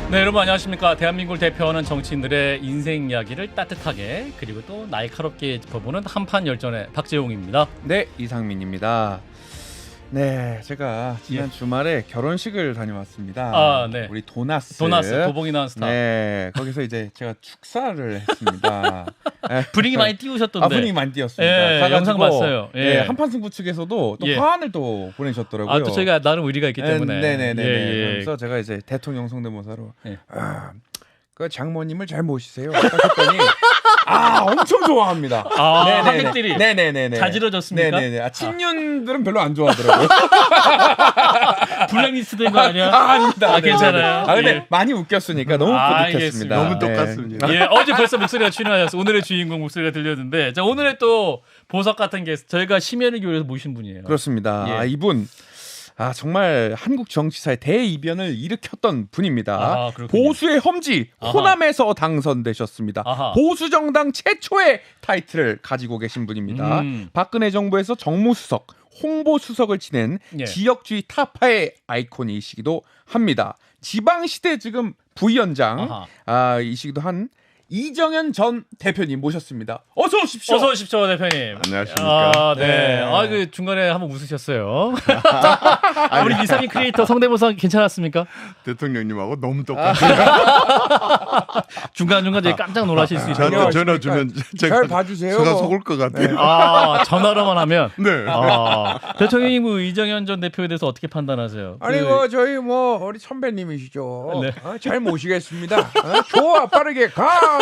네, 여러분 안녕하십니까. 대한민국을 대표하는 정치인들의 인생 이야기를 따뜻하게 그리고 또 날카롭게 짚어보는 한판 열전의 박재홍입니다. 네, 이상민입니다. 네, 제가 지난 주말에 결혼식을 다녀왔습니다. 아, 네. 우리 도나스 도봉이 나온 스타. 네, 거기서 이제 제가 축사를 했습니다. 분위기 많이 띄우셨던데. 분위기 많이 띄웠습니다. 예, 가가지고, 영상 봤어요. 예. 한판 승부 측에서도 또 예. 화환을 또 보내셨더라고요. 또 저희가 나름 의리가 있기 때문에. 네네네. 예. 그래서 제가 이제 대통령 성대모사로 예. 그 장모님을 잘 모시세요. 딱 했더니 엄청 좋아합니다. 하객들이 네네네. 자지러졌습니까? 네네네. 친윤들은 별로 안 좋아하더라고요. 블랙리스트 된 거 아니야? 아닙니다. 괜찮아요. 근데 예. 많이 웃겼으니까 너무 뿌듯했습니다. 너무 똑같습니다. 예, 어제 벌써 목소리가 출연하셨어. 오늘의 주인공 목소리가 들렸는데, 자, 오늘의 또 보석 같은 게스트 저희가 심연을 기울여서 모신 분이에요. 그렇습니다. 예. 이분 정말 한국 정치사의 대이변을 일으켰던 분입니다. 그렇군요. 보수의 험지 호남에서 당선되셨습니다. 아하. 보수 정당 최초의 타이틀을 가지고 계신 분입니다. 박근혜 정부에서 정무수석, 홍보수석을 지낸 예. 지역주의 타파의 아이콘이시기도 합니다. 지방시대 지금 부위원장 이시기도 한 이정현 전 대표님 모셨습니다. 어서 오십시오. 어서 오십시오, 대표님. 안녕하십니까. 네. 그 중간에 한번 웃으셨어요. 우리 이상민 크리에이터 성대모사 괜찮았습니까? 대통령님하고 너무 똑같아요. 중간중간 되게 깜짝 놀라실 수 있어요. 저한테 전화 주면 잘 봐주세요. 제가 속을 것 같아요. 전화로만 하면. 네. 대통령님 이정현 전 대표에 대해서 어떻게 판단하세요? 아니 저희 우리 선배님이시죠. 네. 잘 모시겠습니다. 좋아 빠르게 가.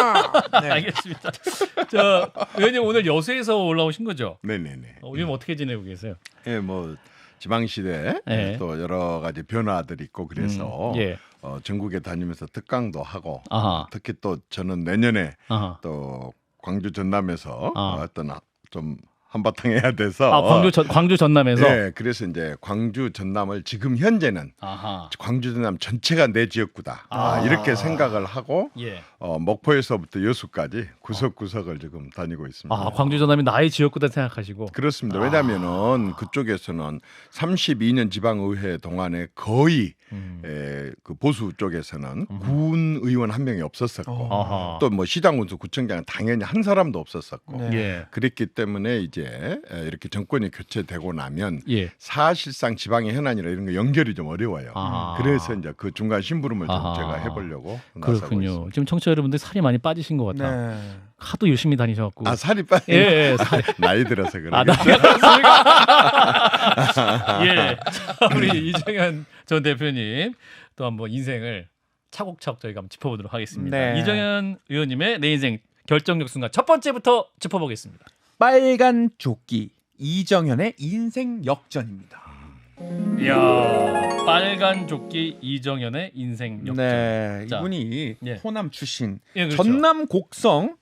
네. 알겠습니다. 저 의원님 오늘 여수에서 올라오신 거죠? 네네네. 요즘 어떻게 지내고 계세요? 예, 뭐 지방시대 네. 또 여러 가지 변화들이 있고 그래서 예. 전국에 다니면서 특강도 하고 아하. 특히 또 저는 내년에 아하. 또 광주 전남에서 어떤 좀 한바탕 해야 돼서 광주 전남에서. 네, 그래서 이제 광주 전남을 지금 현재는 광주 전남 전체가 내 지역구다 이렇게 생각을 하고 예. 목포에서부터 여수까지 구석구석을 지금 다니고 있습니다. 광주 전남이 나의 지역구다 생각하시고. 그렇습니다. 왜냐하면은 그쪽에서는 32년 지방의회 동안에 거의 그 보수 쪽에서는 군 의원 한 명이 없었었고 또 뭐 시장군수 구청장은 당연히 한 사람도 없었었고 예. 그랬기 때문에 이제 이렇게 정권이 교체되고 나면 예. 사실상 지방의 현안이나 이런 거 연결이 좀 어려워요. 그래서 이제 그 중간 심부름을 좀 제가 해보려고 나서고 그렇군요. 있습니다. 지금 청취자 여러분들 살이 많이 빠지신 것 같아. 네. 하도 열심히 다니셔갖고. 살이 빠지. 예, 살이. 나이 들어서 그래. 나이가 그렇습니까? 예. 자, 우리 이정현 전 대표님 또 한번 인생을 차곡차곡 저희가 한번 짚어보도록 하겠습니다. 네. 이정현 의원님의 내 인생 결정적 순간 첫 번째부터 짚어보겠습니다. 빨간 조끼 이정현의 인생 역전입니다. 이야, 빨간 조끼 이정현의 인생 역전. 네, 자, 이분이 예. 호남 출신, 예, 그렇죠. 전남 곡성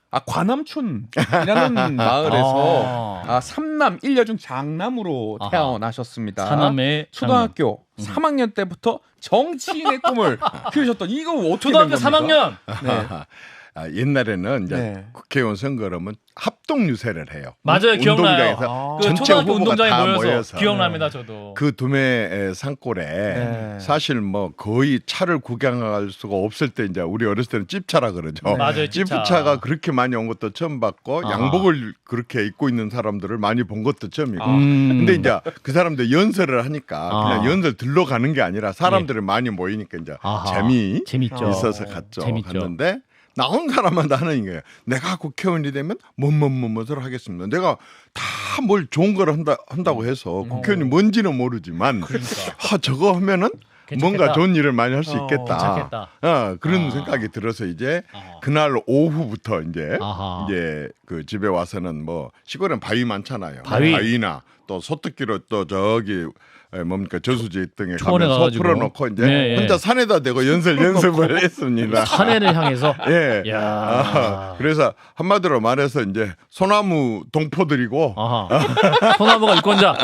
관암촌이라는 마을에서 삼남 1녀중 장남으로 태어나셨습니다. 사남의 초등학교 3학년 때부터 정치인의 꿈을 키우셨던 이거 어떻게 초등학교 된 겁니까? 3학년. 네. 옛날에는 이제 네. 국회의원 선거라면 합동 유세를 해요. 맞아요, 기억나요. 운동장에서 그 전체 초등학교 후보가 운동장에 다 모여서 기억납니다, 저도. 그 두메 산골에 네. 사실 뭐 거의 차를 구경할 수가 없을 때 이제 우리 어렸을 때는 찝차라 그러죠. 맞아요, 찝차가 그렇게 많이 온 것도 처음 봤고 양복을 그렇게 입고 있는 사람들을 많이 본 것도 처음이고. 근데 이제 그 사람들 연설을 하니까 그냥 연설 들러 가는 게 아니라 사람들이 많이 모이니까 이제 재밌죠. 있어서 갔죠. 재밌죠. 갔는데 나온 사람마다 하는 거예요. 내가 국회의원이 되면 뭐뭐뭐뭐를 하겠습니다. 내가 다 뭘 좋은 걸 한다고 해서 국회의원이 뭔지는 모르지만 저거 하면은 괜찮겠다. 뭔가 좋은 일을 많이 할 수 있겠다. 괜찮겠다. 그런 생각이 들어서 이제 그날 오후부터 이제 그 집에 와서는 뭐 시골엔 바위 많잖아요. 바위나 또 소뚜기로 또 저기 뭡니까 저수지 등에 가면 소 풀어놓고 이제 혼자 산에다 대고 연습을 했습니다. 산에를 향해서. 예. 그래서 한마디로 말해서 이제 소나무 동포들이고 소나무가 유권자.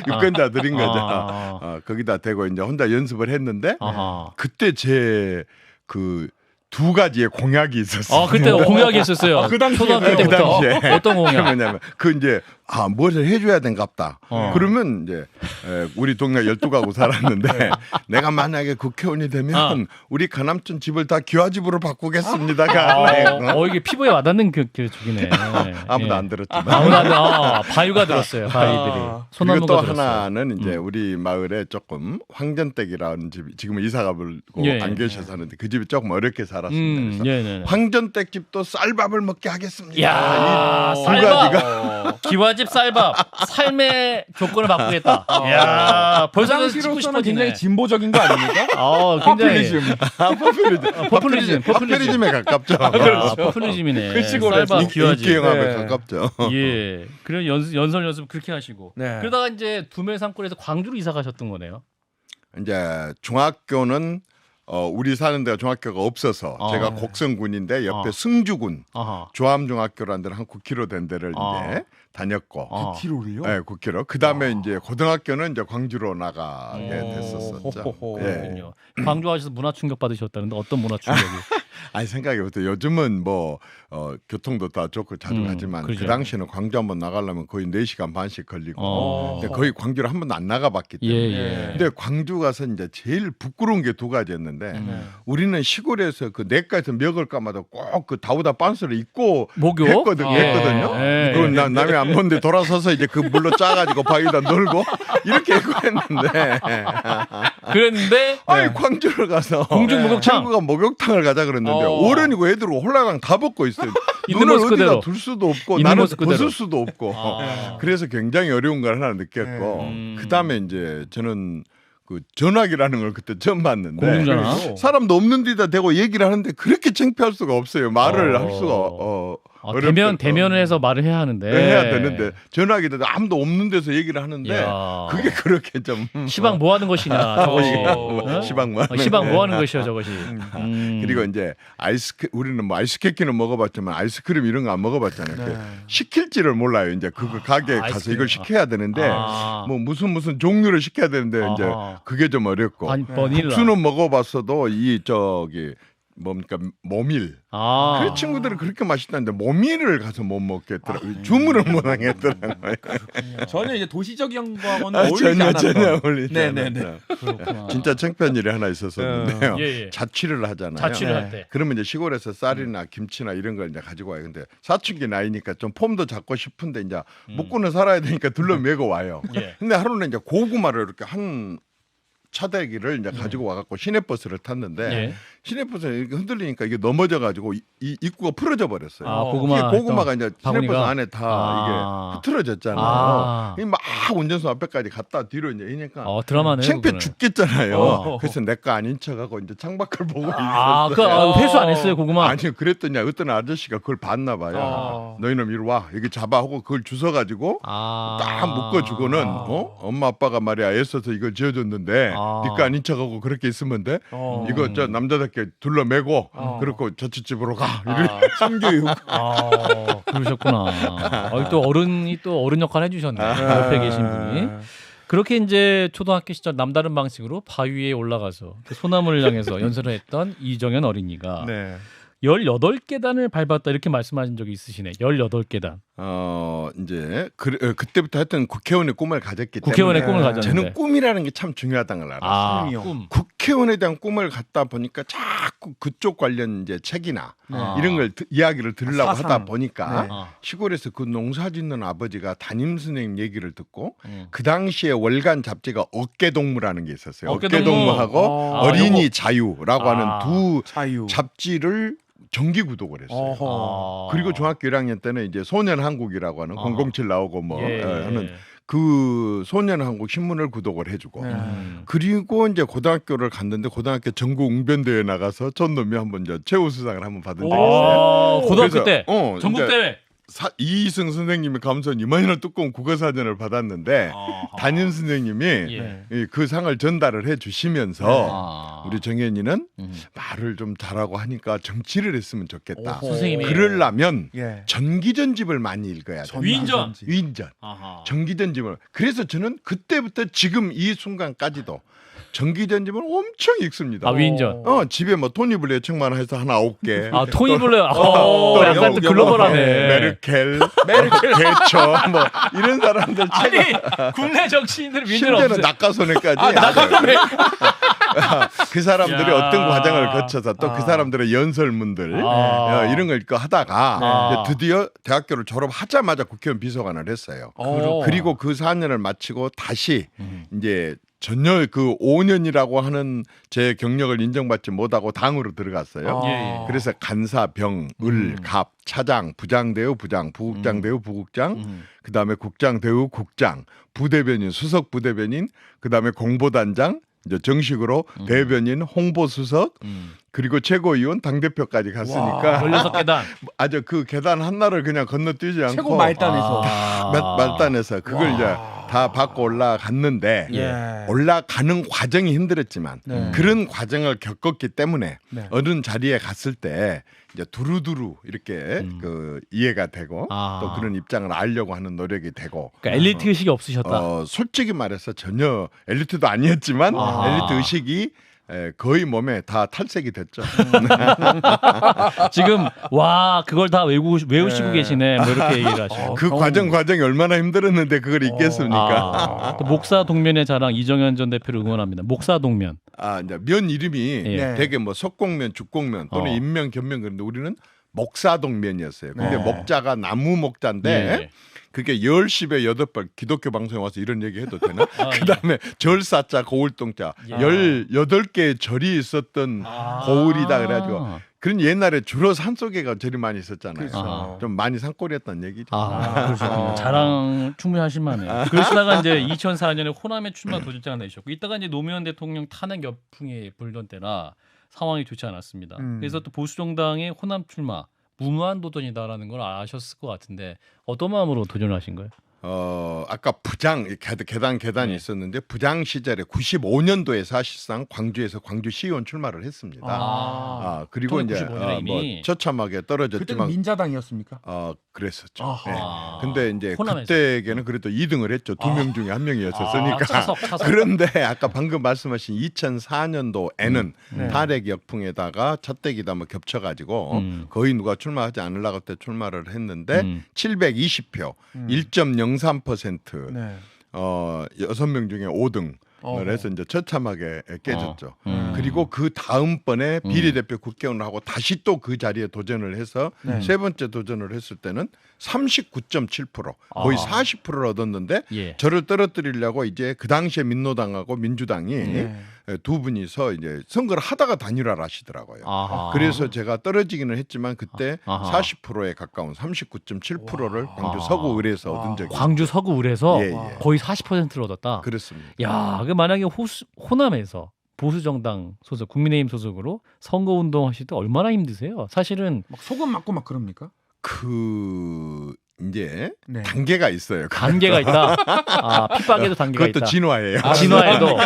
유권자들인 거죠. 거기다 대고 이제 혼자 연습을 했는데 그때 제 그 두 가지의 공약이 있었어요. 그때 공약이 있었어요. 그 당시에 초등학교 때부터. 당시에. 어떤 공약? 뭐냐면 그 이제 뭐를 해줘야 된갑다. 그러면 이제 우리 동네 12가구 살았는데 내가 만약에 국회의원이 되면 우리 가남촌 집을 다 기와집으로 바꾸겠습니다가 이게 피부에 와닿는 그 죽이네. 아무도 예. 안 들었지만. 바위가 들었어요. 바위들이. 그리고 소나무가 또 들었어요. 하나는 이제 우리 마을에 조금 황전댁이라는 집이 지금은 이사가 불고 예. 안 계셔서 하는데 그 집이 조금 어렵게 살았습니다. 그래서 황전댁 집도 쌀밥을 먹게 하겠습니다. 야, 이 두 쌀밥. 가지가 기와집 쌀밥 삶의 조건을 바꾸겠다. 야, 벌써 찍고 당시로서는 싶어지네. 굉장히 진보적인 거 아닙니까? 굉장히 포퓰리즘. 퍼퓰리즘에 가깝죠. 포퓰리즘이네. 글씨고 쌀밥 기와집. 인기 영합에 네. 가깝죠. 예. 그래 연설 연습 그렇게 하시고. 네. 그러다가 이제 두메산골에서 광주로 이사 가셨던 거네요. 이제 중학교는 우리 사는 데가 중학교가 없어서 제가 네. 곡성군인데 옆에 어. 승주군 아하. 조암중학교라는 데를 한 9km 된 데를 이제 다녔고 9km를요? 네, 9km. 그다음에 이제 고등학교는 이제 광주로 나가게 됐었었죠. 호호호. 예. 그렇군요. 광주 가셔서 문화 충격 받으셨다는데 어떤 문화 충격이? 아니 생각해보세요. 요즘은 뭐 교통도 다 좋고 자주 가지만 그렇죠. 그 당시에는 광주 한번 나가려면 거의 4시간 반씩 걸리고 어. 근데 거의 광주를 한 번도 안 나가봤기 예, 때문에 예. 근데 광주 가서 이제 제일 부끄러운 게 두 가지였는데 우리는 시골에서 그 내과에서 멱을 까마다 꼭 그 다우다 빤스를 입고 목욕? 했거든요. 예. 그건 남이 안 보는데 돌아서서 이제 그 물로 짜가지고 바위에다 놀고 이렇게 했고 했는데 그랬는데 아니 광주를 가서 공중 목욕탕. 친구가 목욕탕을 가자 그랬는데 어른이고 애들고 홀라당 다 벗고 있어요. 있는 눈을 모습 어디다 그대로. 둘 수도 없고 있는 나는 모습 그대로. 벗을 수도 없고 그래서 굉장히 어려운 걸 하나 느꼈고 그 다음에 이제 저는 그 전화기라는 걸 그때 처음 봤는데 공중전화? 사람도 없는 데다 대고 얘기를 하는데 그렇게 창피할 수가 없어요. 말을 할 수가 대면을 해서 말을 해야 하는데 해야 되는데 전화기도 아무도 없는 데서 얘기를 하는데 이야. 그게 그렇게 좀 시방 뭐 하는 것이냐 저것이. 어? 시방 뭐 하는 시방 뭐 거야. 하는 것이야 저것이. 그리고 이제 우리는 뭐 아이스케이크는 먹어봤지만 아이스크림 이런 거 안 먹어봤잖아요. 그 시킬지를 몰라요. 이제 그거 가게에 가서 아이스크림. 이걸 시켜야 되는데 뭐 무슨 종류를 시켜야 되는데 이제 그게 좀 어렵고 바닐라. 국수는 먹어봤어도 이 저기 뭡니까 모밀 그 친구들은 그렇게 맛있다는데 모밀을 가서 못 먹겠더라고요. 주문을 못 하겠더라고요. 전혀 이제 도시적인 거하고는 어울리지 않았던. 전혀 어울리지 네네네. 않았죠. 그렇구나. 진짜 창피한 일이 하나 있었었는데요. 예. 자취를 하잖아요. 자취를 할 때. 그러면 이제 시골에서 쌀이나 김치나 이런 걸 이제 가지고 와요. 근데 사춘기 나이니까 좀 폼도 잡고 싶은데 이제 먹고는 살아야 되니까 둘러매고 와요. 예. 근데 하루는 이제 고구마를 이렇게 한 차대기를 이제 가지고 와갖고 시내버스를 탔는데 예. 시내버스가 이렇게 흔들리니까 이게 넘어져가지고 이 입구가 풀어져 버렸어요. 고구마가 이제 바구니가? 시내버스 안에 다 이게 흐트러졌잖아요. 막 운전수 앞에까지 갔다 뒤로 이제 이니까 드라마네. 창피해 죽겠잖아요. 그래서 내 거 아닌 척하고 이제 창밖을 보고 그 회수 안 했어요 고구마. 아니 그랬더니 어떤 아저씨가 그걸 봤나 봐요. 너희는 이리 와 여기 잡아 하고 그걸 주워가지고 딱 묶어주고는 엄마 아빠가 말이야 애써서 이걸 지어줬는데 니거 아닌 척하고 그렇게 있으면 돼. 이거 저 남자답게 둘러매고 그렇고 저집으로 가. 성교육. 그러셨구나. 또 어른이 또 어른 역할 해주셨네. 옆에 계신 분이. 그렇게 이제 초등학교 시절 남다른 방식으로 바위에 올라가서 소나무를 향해서 연설을 했던 이정현 어린이가 18계단을 밟았다 이렇게 말씀하신 적이 있으시네. 18계단. 이제 그때부터 하여튼 국회의원의 꿈을 가졌기 때문에 국회의원의 꿈을 가졌는데 저는 꿈이라는 게 참 중요하다는 걸 알았어요. 꿈. 국회의원에 대한 꿈을 갖다 보니까 자꾸 그쪽 관련 이제 책이나 이런 걸 이야기를 들으려고 하다 보니까 시골에서 그 농사짓는 아버지가 담임 선생님 얘기를 듣고 그 당시에 월간 잡지가 어깨동무라는 게 있었어요. 어깨동무하고 어린이 자유라고 하는 두 잡지를 정기 구독을 했어요. 그리고 중학교 1학년 때는 이제 소년한국이라고 하는 007 나오고 뭐 하는 그 소년한국 신문을 구독을 해주고 그리고 이제 고등학교를 갔는데 고등학교 전국 웅변대회 나가서 전 놈이 한번 이제 최우수상을 한번 받은 적이 있어요. 고등학교 때 전국 대회. 이희승 선생님이 감선 이만한 두꺼운 국어사전을 받았는데 담임 선생님이 그 상을 전달을 해주시면서 우리 정현이는 말을 좀 잘하고 하니까 정치를 했으면 좋겠다. 선생님이 그러려면 전기전집을 많이 읽어야 돼. 위인전. 전기전집을. 그래서 저는 그때부터 지금 이 순간까지도 전기전지면 엄청 익습니다. 아, 위인전. 집에 뭐 토니블레 책만 해서 하나 9개. 아, 토니블레. 약간 또 네, 글로벌하네. 메르켈, 대처 뭐 이런 사람들 아니, 국내 정치인들 위인전 심지어는 없어요. 낙하손해까지. 그 사람들이 어떤 과정을 거쳐서 또 그 사람들의 연설문들 이런 걸 하다가 드디어 대학교를 졸업하자마자 국회의원 비서관을 했어요. 그리고 그 4년을 마치고 다시 이제 전혀 그 5년이라고 하는 제 경력을 인정받지 못하고 당으로 들어갔어요. 그래서 간사, 병, 을, 갑, 차장, 부장 대우 부장, 부국장 대우 부국장, 그다음에 국장 대우 국장, 부대변인, 수석 부대변인, 그다음에 공보단장, 이제 정식으로 대변인, 홍보수석, 그리고 최고위원, 당대표까지 갔으니까 16계단. 아주 그 계단 하나를 그냥 건너뛰지 않고 최고 말단에서 말단에서 그걸 이제 다 받고 올라갔는데 올라가는 과정이 힘들었지만 그런 과정을 겪었기 때문에 어느 자리에 갔을 때 이제 두루두루 이렇게 그 이해가 되고 또 그런 입장을 알려고 하는 노력이 되고. 그러니까 엘리트 의식이 없으셨다. 솔직히 말해서 전혀 엘리트도 아니었지만 엘리트 의식이 거의 몸에 다 탈색이 됐죠. 지금 와 그걸 다 외우시고 계시네. 뭐 이렇게 얘기를 하시고. 그 과정이 얼마나 힘들었는데 그걸 잊겠습니까? 또 목사 동면의 자랑 이정현 전 대표를 응원합니다. 목사 동면. 이제 면 이름이 되게 뭐 석공면, 죽공면 또는 인면, 견면 그런데 우리는 목사동면이었어요. 근데 목자가 나무 목자인데 그게 10시에 8번 기독교 방송에 와서 이런 얘기 해도 되나? 그다음에 절사자 고울동자 18개의 절이 있었던 고울이다 그래가지고 그런 옛날에 주로 산속에가 절이 많이 있었잖아요. 좀 많이 산골이었다는 얘기죠. 그렇죠. 자랑 충분히 하실만해요. 그러시다가 이제 2004년에 호남에 출마 도전장을 내셨고 이따가 이제 노무현 대통령 탄핵 열풍이 불던 때라 상황이 좋지 않았습니다. 그래서 또 보수정당의 호남 출마 무모한 도전이다라는 걸 아셨을 것 같은데 어떤 마음으로 도전을 하신 거예요? 아까 부장 계단이 있었는데 부장 시절에 95년도에 사실상 광주에서 광주시의원 출마를 했습니다. 그리고 이제 뭐 처참하게 떨어졌지만 그때는 민자당이었습니까? 그랬었죠. 근데 이제 그때에는 그래도 2등을 했죠. 2명 중에 1명이었었으니까. 차석. 그런데 아까 방금 말씀하신 2004년도에는 탄핵 역풍에다가 찻대기다 뭐 겹쳐가지고 거의 누가 출마하지 않으려고 때 출마를 했는데 720표, 1.03%, 6명 중에 5등. 그래서 이제 처참하게 깨졌죠. 그리고 그 다음번에 비례대표 국회의원을 하고 다시 또 그 자리에 도전을 해서 세 번째 도전을 했을 때는 39.7% 거의 40%를 얻었는데 저를 떨어뜨리려고 이제 그 당시에 민노당하고 민주당이 두 분이서 이제 선거를 하다가 단일화를 하시더라고요. 그래서 제가 떨어지기는 했지만 그때 40%에 가까운 39.7%를 광주 서구을에서 얻은 적이 광주 서구을에서 거의 40%를 얻었다. 그렇습니다. 야, 그 만약에 호남에서 보수정당 소속, 국민의힘 소속으로 선거운동 하실 때 얼마나 힘드세요? 사실은 막 소금 맞고 막 그럽니까? 이제 단계가 있어요. 단계가 있다. 핍박에도 단계가 그것도 있다. 진화예요. 진화에도.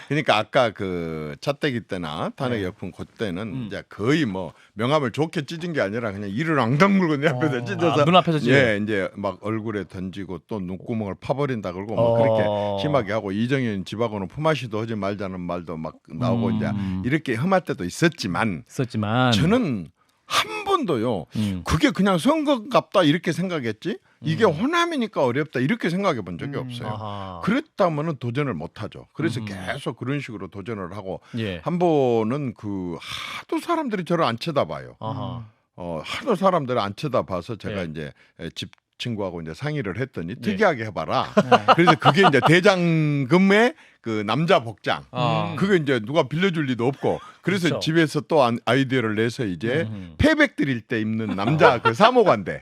그러니까 아까 그 찻대기 때나 탄핵 역풍 그때는 이제 거의 뭐 명함을 좋게 찢은 게 아니라 그냥 이를 앙당 물고 내 앞에서 찢어서 눈앞에서 이제 막 얼굴에 던지고 또 눈구멍을 파버린다 그러고 뭐 그렇게 심하게 하고 이정현 집하고는 품앗이도 하지 말자는 말도 막 나오고 이제 이렇게 험할 때도 있었지만 저는 한 번도요. 그게 그냥 선거갑다 이렇게 생각했지. 이게 호남이니까 어렵다 이렇게 생각해 본 적이 없어요. 그랬다면은 도전을 못 하죠. 그래서 계속 그런 식으로 도전을 하고 한 번은 그 하도 사람들이 저를 안 쳐다봐요. 하도 사람들을 안 쳐다봐서 제가 이제 집 친구하고 이제 상의를 했더니 특이하게 해봐라. 그래서 그게 이제 대장금의 그 남자 복장. 그게 이제 누가 빌려줄 리도 없고. 그래서 그렇죠. 집에서 또 아이디어를 내서 이제 패백 드릴 때 입는 남자 그 사모관대.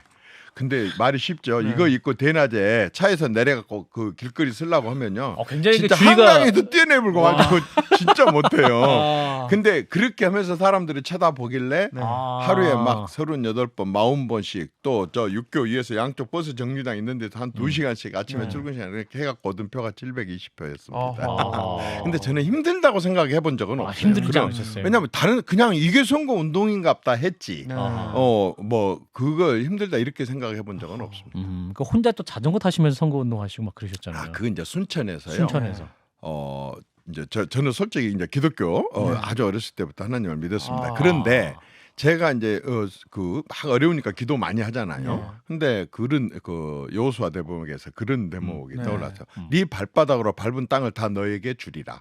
근데 말이 쉽죠. 이거 입고 대낮에 차에서 내려갖고 그 길거리 쓰려고 하면요. 굉장히 진짜 한강에도 뛰어내불고 가지고 진짜 못해요. 근데 그렇게 하면서 사람들이 쳐다보길래 하루에 막 38번, 40번씩 또 저 육교 위에서 양쪽 버스 정류장 있는 데서 한 2시간씩 아침에 출근 시간 이렇게 해갖고 얻은 표가 720표였습니다. 근데 저는 힘들다고 생각해 본 적은 없어요. 힘들지 않으셨어요? 왜냐하면 다른 그냥 이게 선거 운동인갑다 했지. 뭐 그걸 힘들다 이렇게 생각해 본 적은 없습니다. 그러니까 혼자 또 자전거 타시면서 선거 운동하시고 막 그러셨잖아요. 그건 이제 순천에서요. 순천에서. 이제 저는 솔직히 이제 기독교 아주 어렸을 때부터 하나님을 믿었습니다. 그런데 제가 이제 막 어려우니까 기도 많이 하잖아요. 근데 그런 여호수아 대목에서 그런 대목이 떠올라서 네 발바닥으로 밟은 땅을 다 너에게 주리라.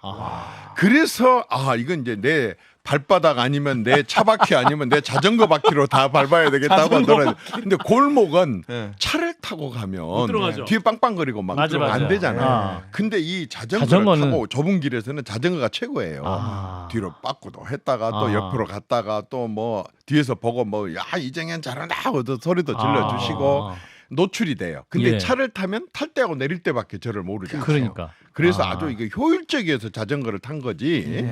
그래서 이건 이제 내 발바닥 아니면 내 차바퀴 아니면 내 자전거 바퀴로 다 밟아야 되겠다고 하더라고요. 근데 골목은 차를 타고 가면 뒤에 빵빵거리고 막 안 되잖아요. 근데 이 자전거를 타고 좁은 길에서는 자전거가 최고예요. 뒤로 빠꾸도 했다가 또 옆으로 갔다가 또 뭐 뒤에서 보고 뭐 야 이정현 잘한다 하고 또 소리도 질러주시고 노출이 돼요. 근데 차를 타면 탈 때하고 내릴 때밖에 저를 모르잖아요. 그러니까. 그래서 아주 이게 효율적이어서 자전거를 탄 거지.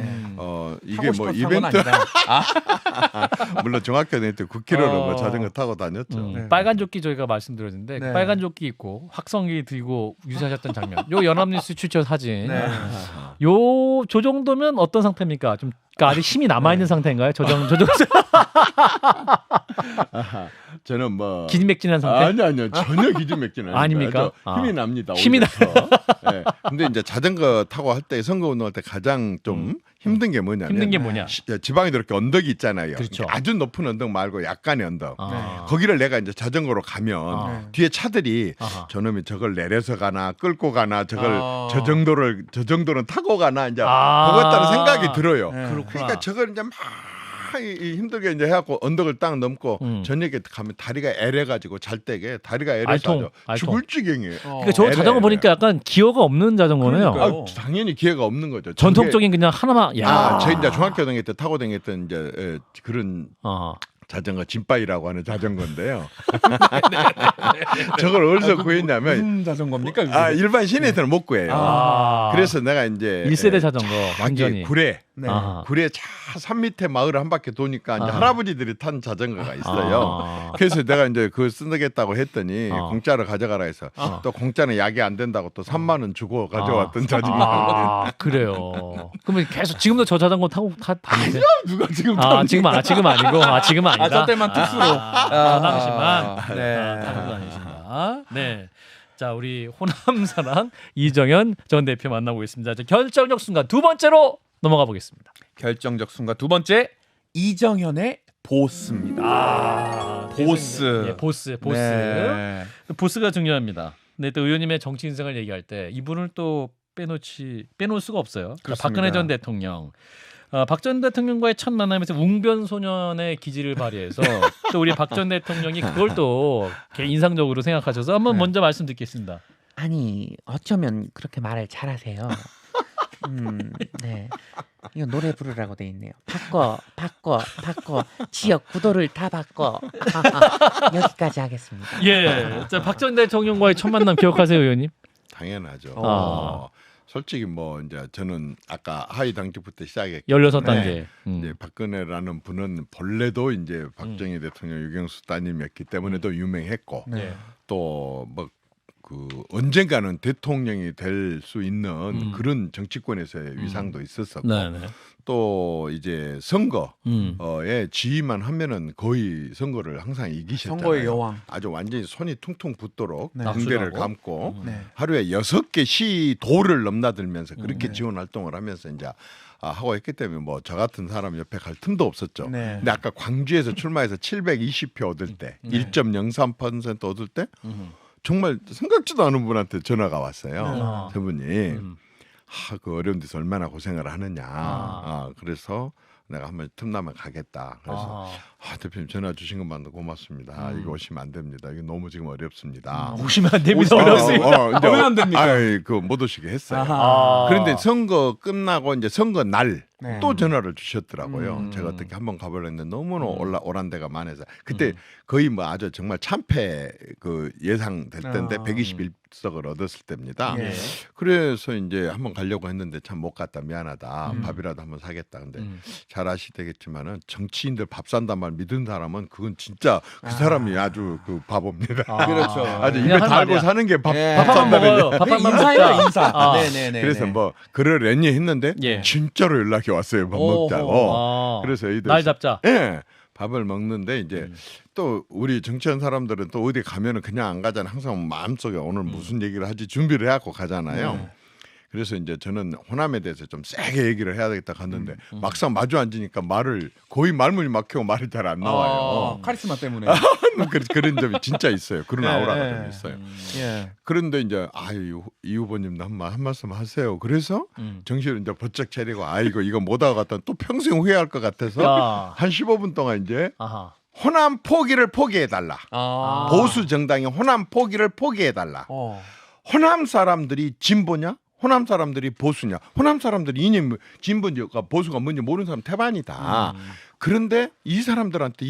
이게 뭐 이벤트 물론 중학교 때 9km로 뭐 자전거 타고 다녔죠. 빨간 조끼 저희가 말씀드렸는데 빨간 조끼 입고 확성기 들고 유세하셨던 장면. 요 연합뉴스 출처 사진. 요 저 정도면 어떤 상태입니까? 좀 그러니까 아직 힘이 남아 있는 상태인가요? 조정. 저는 뭐 기진맥진한 상태? 아니요 전혀 기진맥진 아닙니까? 힘이 납니다. 힘이 나. 네. 근데 이제 자전거 타고 할 때 선거 운동할 때 가장 좀 힘든 게 뭐냐면 힘든 게 뭐냐? 지방에도 이렇게 언덕이 있잖아요. 그렇죠. 아주 높은 언덕 말고 약간의 언덕. 거기를 내가 이제 자전거로 가면 뒤에 차들이 저놈이 저걸 내려서 가나 끌고 가나 저걸 저 정도는 타고 가나 이제 보겠다는 생각이 들어요. 그러니까 저걸 이제 막 힘들게 이제 해갖고 언덕을 딱 넘고 저녁에 가면 다리가 애래가지고 잘 때게 다리가 애래서 죽을 지경이에요. 그러니까 저 자전거 보니까 약간 기어가 없는 자전거네요. 당연히 기회가 없는 거죠. 전통적인 그냥 하나만. 저 이제 중학교 다닐 때 타고 다녔던 이제 그런. 자전거 진바이라고 하는 자전거인데요. 저걸 어디서 구했냐면 무슨 자전거입니까? 일반 시내에서는 못 구해요. 그래서 내가 이제 1세대 자전거 완전히 구례 산 밑에 마을을 한 바퀴 도니까 이제 할아버지들이 탄 자전거가 있어요. 그래서 내가 이제 그거 쓰겠다고 했더니 공짜로 가져가라 해서 또 공짜는 약이 안 된다고 또 3만 원 주고 가져왔던 자전거. 그래요. 그러면 계속 지금도 저 자전거 타고 다니세요? 누가 지금 지금 아니고 지금은 아니다. 저 때만 특수로 당시만 타고 다니신다. 네. 자, 우리 호남사랑 이정현 전 대표 만나고 있습니다. 결정적 순간 두 번째로 넘어가 보겠습니다. 결정적 순간 두 번째 이정현의 보스입니다. 보스. 예, 보스. 네. 보스가 중요합니다. 근데 또 의원님의 정치 인생을 얘기할 때 이분을 또 빼놓을 수가 없어요. 그러니까 박근혜 전 대통령. 박 전 대통령과의 첫 만남에서 웅변소년의 기질을 발휘해서 또 우리 박 전 대통령이 그걸 또 인상적으로 생각하셔서 한번 먼저 말씀 듣겠습니다. 아니 어쩌면 그렇게 말을 잘하세요. 네. 이거 노래 부르라고 돼 있네요. 바꿔 지역 구도를 다 바꿔. 여기까지 하겠습니다. 예. 자, 박 전 대통령과의 첫 만남 기억하세요, 의원님? 당연하죠. 솔직히 뭐 이제 저는 아까 하위 당직부터 시작했기 16단계. 이제 박근혜라는 분은 본래도 이제 박정희 대통령 유경수 따님이었기 때문에도 유명했고 또 뭐 언젠가는 대통령이 될 수 있는 그런 정치권에서의 위상도 있었었고 또 이제 선거에 지휘만 하면은 거의 선거를 항상 이기셨잖아요. 선거의 여왕. 아주 완전히 손이 퉁퉁 붓도록 등대를 감고 하루에 6개 시도를 넘나들면서 그렇게 지원 활동을 하면서 이제 하고 했기 때문에 뭐 저 같은 사람 옆에 갈 틈도 없었죠. 근데 아까 광주에서 출마해서 720표 얻을 때 1.03% 얻을 때 정말 생각지도 않은 분한테 전화가 왔어요. 저분이 그 어려운 데서 얼마나 고생을 하느냐. 그래서 내가 한번 틈나면 가겠다. 그래서 대표님 전화 주신 것만도 고맙습니다. 이거 오시면 안 됩니다. 이거 너무 지금 어렵습니다. 오시면 안 됩니다. 어렵습니다. 왜 안 됩니까? 못 오시게 했어요. 그런데 선거 끝나고 이제 선거 날 또 전화를 주셨더라고요. 제가 어떻게 한번 가보려는데 너무나 오란 데가 많아서 그때 거의 뭐 아주 정말 참패 예상될 때인데 121석을 얻었을 때입니다. 그래서 이제 한번 가려고 했는데 참 못 갔다 미안하다. 밥이라도 한번 사겠다. 근데 잘 아시겠지만은 정치인들 밥 산단 말 믿은 사람은 그건 진짜 그 사람이 아주 바보입니다. 그렇죠. 아주 입에 달고 사는 게 밥 밥만 먹어요. 밥만 인사예요, 인사. 네네네. 그래서 뭐 그러려니 했는데 진짜로 연락이 왔어요. 밥 먹자고. 그래서 날 잡자. 예. 밥을 먹는데 이제 또 우리 정치한 사람들은 또 어디 가면은 그냥 안 가잖아요. 항상 마음속에 오늘 무슨 얘기를 하지 준비를 해갖고 가잖아요. 그래서 이제 저는 호남에 대해서 좀 세게 얘기를 해야 되겠다 갔는데 막상 마주 앉으니까 말을 거의 말문이 막히고 말이 잘 안 나와요. 카리스마 때문에. 그런 점이 진짜 있어요. 그런 아우라가 좀 있어요. 예. 그런데 이제 이 후보님도 한 말씀 하세요. 그래서 정신을 이제 번쩍 차리고 이거 못하고 갔다 또 평생 후회할 것 같아서 한 15분 동안 이제 호남 포기를 포기해달라. 보수 정당의 호남 포기를 포기해달라. 호남 사람들이 진보냐? 호남 사람들이 보수냐? 호남 사람들이 이념 진보가 보수가 뭔지 모르는 사람 태반이다. 그런데 이 사람들한테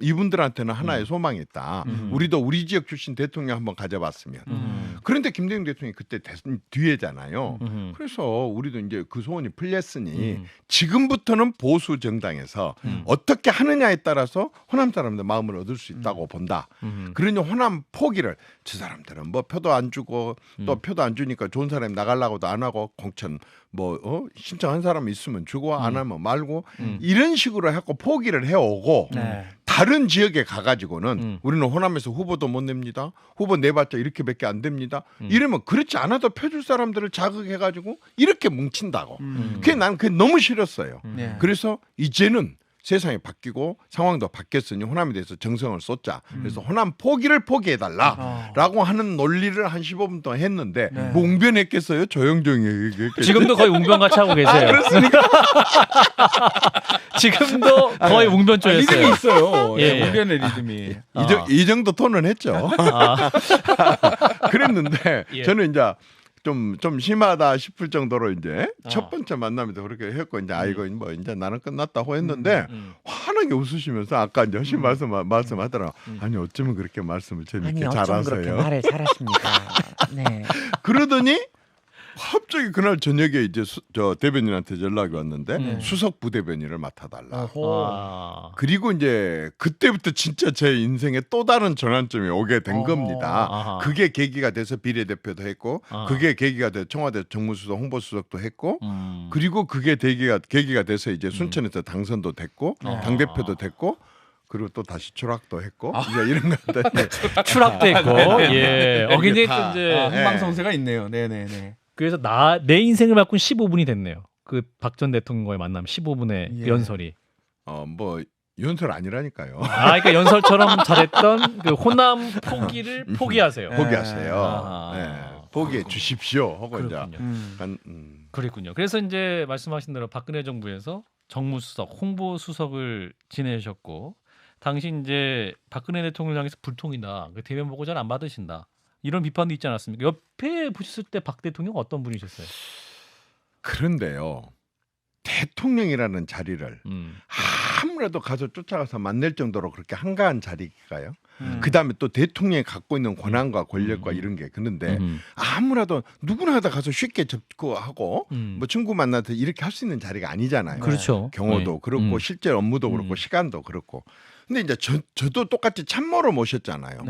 이분들한테는 하나의 소망이 있다. 우리도 우리 지역 출신 대통령 한번 가져봤으면. 그런데 김대중 대통령이 그때 뒤에잖아요. 그래서 우리도 이제 그 소원이 풀렸으니 지금부터는 보수 정당에서 어떻게 하느냐에 따라서 호남 사람들 마음을 얻을 수 있다고 본다. 그러니 호남 포기를 저 사람들은 뭐 표도 안 주고 또 표도 안 주니까 좋은 사람이 나가려고도 안 하고 공천 신청한 사람 있으면 주고 안 하면 말고 이런 식으로 해갖고 포기를 해오고 다른 지역에 가가지고는 우리는 호남에서 후보도 못 냅니다. 후보 내봤자 이렇게밖에 안 됩니다. 이러면 그렇지 않아도 펴줄 사람들을 자극해가지고 이렇게 뭉친다고. 나는 그게 너무 싫었어요. 그래서 이제는 세상이 바뀌고 상황도 바뀌었으니 호남에 대해서 정성을 쏟자. 그래서 호남 포기를 포기해달라라고 하는 논리를 한 15분 동안 했는데 뭐 웅변했겠어요? 조용조용히 얘기했겠죠. 지금도 거의 웅변같이 하고 계세요. 그렇습니까? 지금도 거의 웅변조였어요. 리듬이 있어요. 예. 웅변의 리듬이. 이 정도 톤은 했죠. 그랬는데 저는 이제 좀 심하다 싶을 정도로 이제 첫 번째 만남에도 그렇게 했고 이제 이거 뭐 이제 나는 끝났다고 했는데 환하게 웃으시면서 아까 이제 하신 말씀하더라. 아니 어쩌면 그렇게 말씀을 재밌게 잘하세요. 그렇게 말을 잘하십니까? 네. 그러더니 갑자기 그날 저녁에 이제 저 대변인한테 연락이 왔는데 수석 부대변인을 맡아달라. 그리고 이제 그때부터 진짜 제 인생에 또 다른 전환점이 오게 된 겁니다. 그게 계기가 돼서 비례대표도 했고 그게 계기가 돼서 청와대 정무수석 홍보수석도 했고 그리고 그게 계기가 돼서 이제 순천에서 당선도 됐고 당대표도 됐고 그리고 또 다시 추락도 했고 이제 이런 것들 추락도 했고 예. 굉장히 또 이제 흥망성쇠가 있네요. 네네네. 그래서 내 인생을 바꾼 15분이 됐네요. 그 박 전 대통령과의 만남 15분의 연설이. 뭐 연설 아니라니까요. 그러니까 연설처럼 잘했던 그 호남 포기를 포기하세요. 포기하세요. 포기해 주십시오. 하고 이제 그랬군요. 그래서 이제 말씀하신 대로 박근혜 정부에서 정무수석, 홍보수석을 지내셨고 당시 이제 박근혜 대통령을 향해서 불통이다. 대면 보고 잘 안 받으신다. 이런 비판도 있지 않았습니까? 옆에 보셨을 때 박 대통령 어떤 분이셨어요? 그런데요. 대통령이라는 자리를 아무래도 가서 쫓아가서 만날 정도로 그렇게 한가한 자리일까요? 그다음에 또 대통령이 갖고 있는 권한과 권력과 이런 게 그런데 아무래도 누구나 하다 가서 쉽게 접근하고 뭐 친구 만나서 이렇게 할 수 있는 자리가 아니잖아요. 그렇죠. 경호도 그렇고 실제 업무도 그렇고 시간도 그렇고. 근데 이제 저도 똑같이 참모로 모셨잖아요.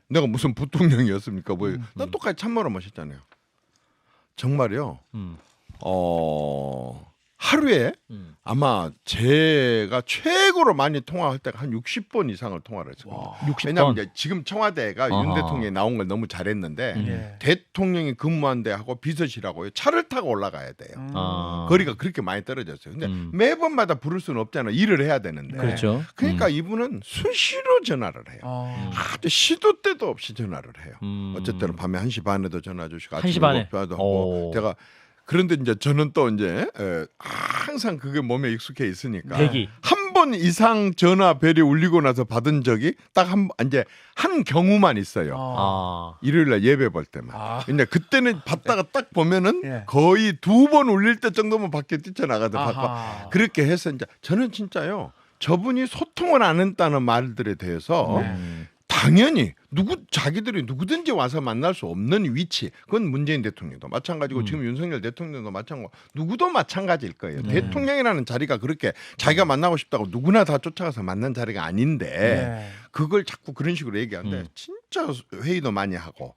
내가 무슨 부통령이었습니까? 난 똑같이 참모로 모셨잖아요. 정말요. 하루에 아마 제가 최고로 많이 통화할 때가 한 60번 이상을 통화를 했어요. 60번? 왜냐하면 이제 지금 청와대가 윤 대통령이 나온 걸 너무 잘했는데 대통령이 근무한 데하고 비서실하고 차를 타고 올라가야 돼요. 거리가 그렇게 많이 떨어졌어요. 근데 매번마다 부를 수는 없잖아요. 일을 해야 되는데. 그렇죠. 그러니까 이분은 수시로 전화를 해요. 시도 때도 없이 전화를 해요. 어쨌든 밤에 1시 반에도 전화 주시고 1시 반에 하고 제가 그런데 이제 저는 또 이제 항상 그게 몸에 익숙해 있으니까 한 번 이상 전화 벨이 울리고 나서 받은 적이 딱 한 경우만 있어요. 일요일 날 예배 볼 때만. 근데 그때는 받다가 딱 보면은 거의 2번 울릴 때 정도면 밖에 뛰쳐나가서 그렇게 해서 이제 저는 진짜요. 저분이 소통을 안 했다는 말들에 대해서 당연히 자기들이 누구든지 와서 만날 수 없는 위치. 그건 문재인 대통령도 마찬가지고 지금 윤석열 대통령도 마찬가지고 누구도 마찬가지일 거예요. 대통령이라는 자리가 그렇게 자기가 만나고 싶다고 누구나 다 쫓아가서 만난 자리가 아닌데 그걸 자꾸 그런 식으로 얘기하는데 진짜 회의도 많이 하고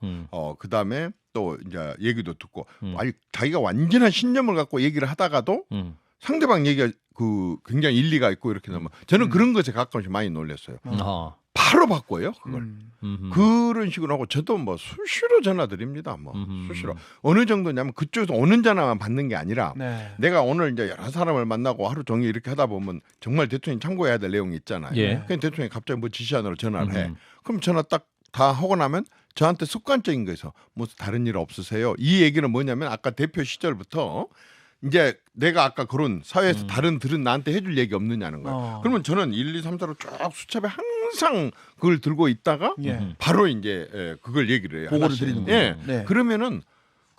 그다음에 또 이제 얘기도 듣고 아니 자기가 완전한 신념을 갖고 얘기를 하다가도 상대방 얘기가 굉장히 일리가 있고 이렇게 되면 저는 그런 것에 가끔씩 많이 놀랐어요. 바로 바꿔요 그걸. 그런 식으로 하고 저도 뭐 수시로 전화 드립니다. 뭐 수시로 어느 정도냐면 그쪽에서 오는 전화만 받는 게 아니라 네. 내가 오늘 이제 여러 사람을 만나고 하루 종일 이렇게 하다 보면 정말 대통령이 참고해야 될 내용이 있잖아요. 예. 그냥 대통령이 갑자기 뭐 지시안으로 전화를 해. 그럼 전화 딱 다 하고 나면 저한테 습관적인 거에서 뭐 다른 일 없으세요? 이 얘기는 뭐냐면 아까 대표 시절부터 이제 내가 아까 그런 사회에서 다른 들은 나한테 해줄 얘기 없느냐는 거예요. 그러면 저는 1, 2, 3, 4로 쭉 수첩에 항상 그걸 들고 있다가 바로 이제 그걸 얘기를 해요. 보고를 드리는 거예요. 예. 네. 그러면은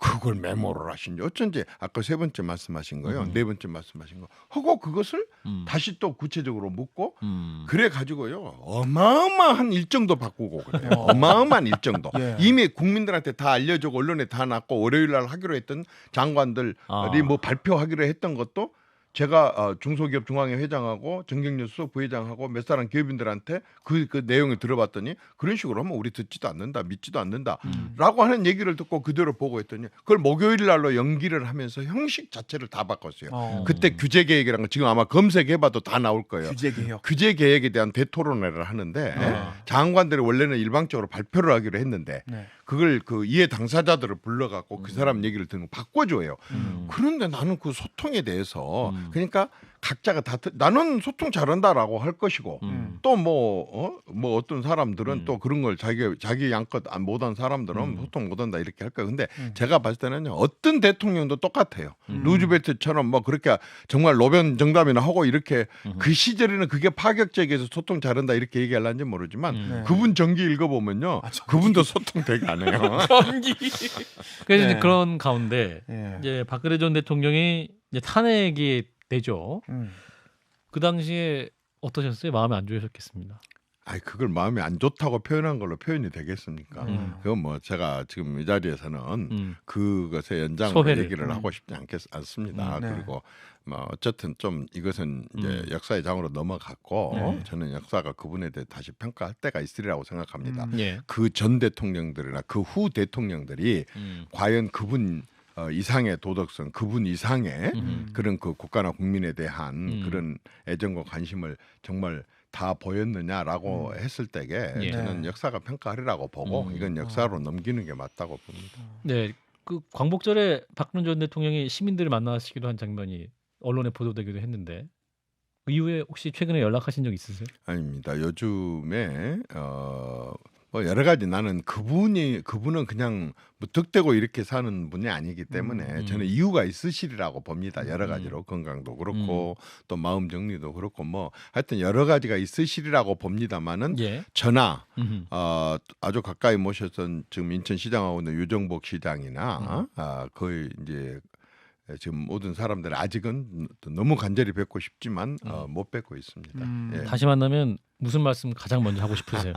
그걸 메모를 하신지 어쩐지 아까 세 번째 말씀하신 거요, 네 번째 말씀하신 거 하고 그것을 다시 또 구체적으로 묻고 그래 가지고요 어마어마한 일정도 바꾸고 그래요. 어마어마한 일정도 예. 이미 국민들한테 다 알려주고 언론에 다 났고 월요일 날 하기로 했던 장관들이 뭐 발표하기로 했던 것도 제가 중소기업 중앙회 회장하고 정경련 수석 부회장하고 몇 사람 기업인들한테 그 내용을 들어봤더니 그런 식으로 하면 우리 듣지도 않는다, 믿지도 않는다라고 하는 얘기를 듣고 그대로 보고했더니 그걸 목요일 날로 연기를 하면서 형식 자체를 다 바꿨어요. 그때 규제 계획이라는 거 지금 아마 검색해봐도 다 나올 거예요. 규제 계획에 대한 대토론회를 하는데 장관들이 원래는 일방적으로 발표를 하기로 했는데 그걸 그 이해 당사자들을 불러갖고 그 사람 얘기를 듣는 거 바꿔줘요. 그런데 나는 그 소통에 대해서 그러니까 각자가 다 나는 소통 잘한다라고 할 것이고 또 뭐 어떤 사람들은 또 그런 걸 자기 양껏 못한 사람들은 소통 못한다 이렇게 할 거예요. 근데 제가 봤을 때는요 어떤 대통령도 똑같아요. 루즈벨트처럼 뭐 그렇게 정말 노변 정답이나 하고 이렇게 그 시절에는 그게 파격적이어서 소통 잘한다 이렇게 얘기하려는지 모르지만 그분 전기 읽어보면요 그분도 소통 되게 안 해요. 전기. 그래서 이제 그런 가운데 이제 박근혜 전 대통령이 이제 탄핵이 되죠. 그 당시에 어떠셨어요? 마음이 안 좋으셨겠습니다. 아이 그걸 마음이 안 좋다고 표현한 걸로 표현이 되겠습니까? 그건 뭐 제가 지금 이 자리에서는 그것의 연장을 얘기를 하고 싶지 않습니다. 그리고 뭐 어쨌든 좀 이것은 이제 역사의 장으로 넘어갔고 저는 역사가 그분에 대해 다시 평가할 때가 있으리라고 생각합니다. 그 전 대통령들이나 그 후 대통령들이 과연 그분 이상의 도덕성, 그분 이상의 그런 그 국가나 국민에 대한 그런 애정과 관심을 정말 다 보였느냐라고 했을 때에 저는 역사가 평가하리라고 보고 이건 역사로 넘기는 게 맞다고 봅니다. 네, 그 광복절에 박근혜 전 대통령이 시민들을 만나시기도 한 장면이 언론에 보도되기도 했는데 그 이후에 혹시 최근에 연락하신 적 있으세요? 아닙니다. 요즘에 뭐 여러 가지 나는 그분은 그냥 뭐 득대고 이렇게 사는 분이 아니기 때문에 저는 이유가 있으시리라고 봅니다. 여러 가지로 건강도 그렇고 또 마음 정리도 그렇고 뭐 하여튼 여러 가지가 있으시리라고 봅니다만은 저나 아주 가까이 모셨던 지금 인천시장하고 있는 유정복 시장이나 거의 이제 지금 모든 사람들 아직은 너무 간절히 뵙고 싶지만 못 뵙고 있습니다. 예. 다시 만나면 무슨 말씀 가장 먼저 하고 싶으세요?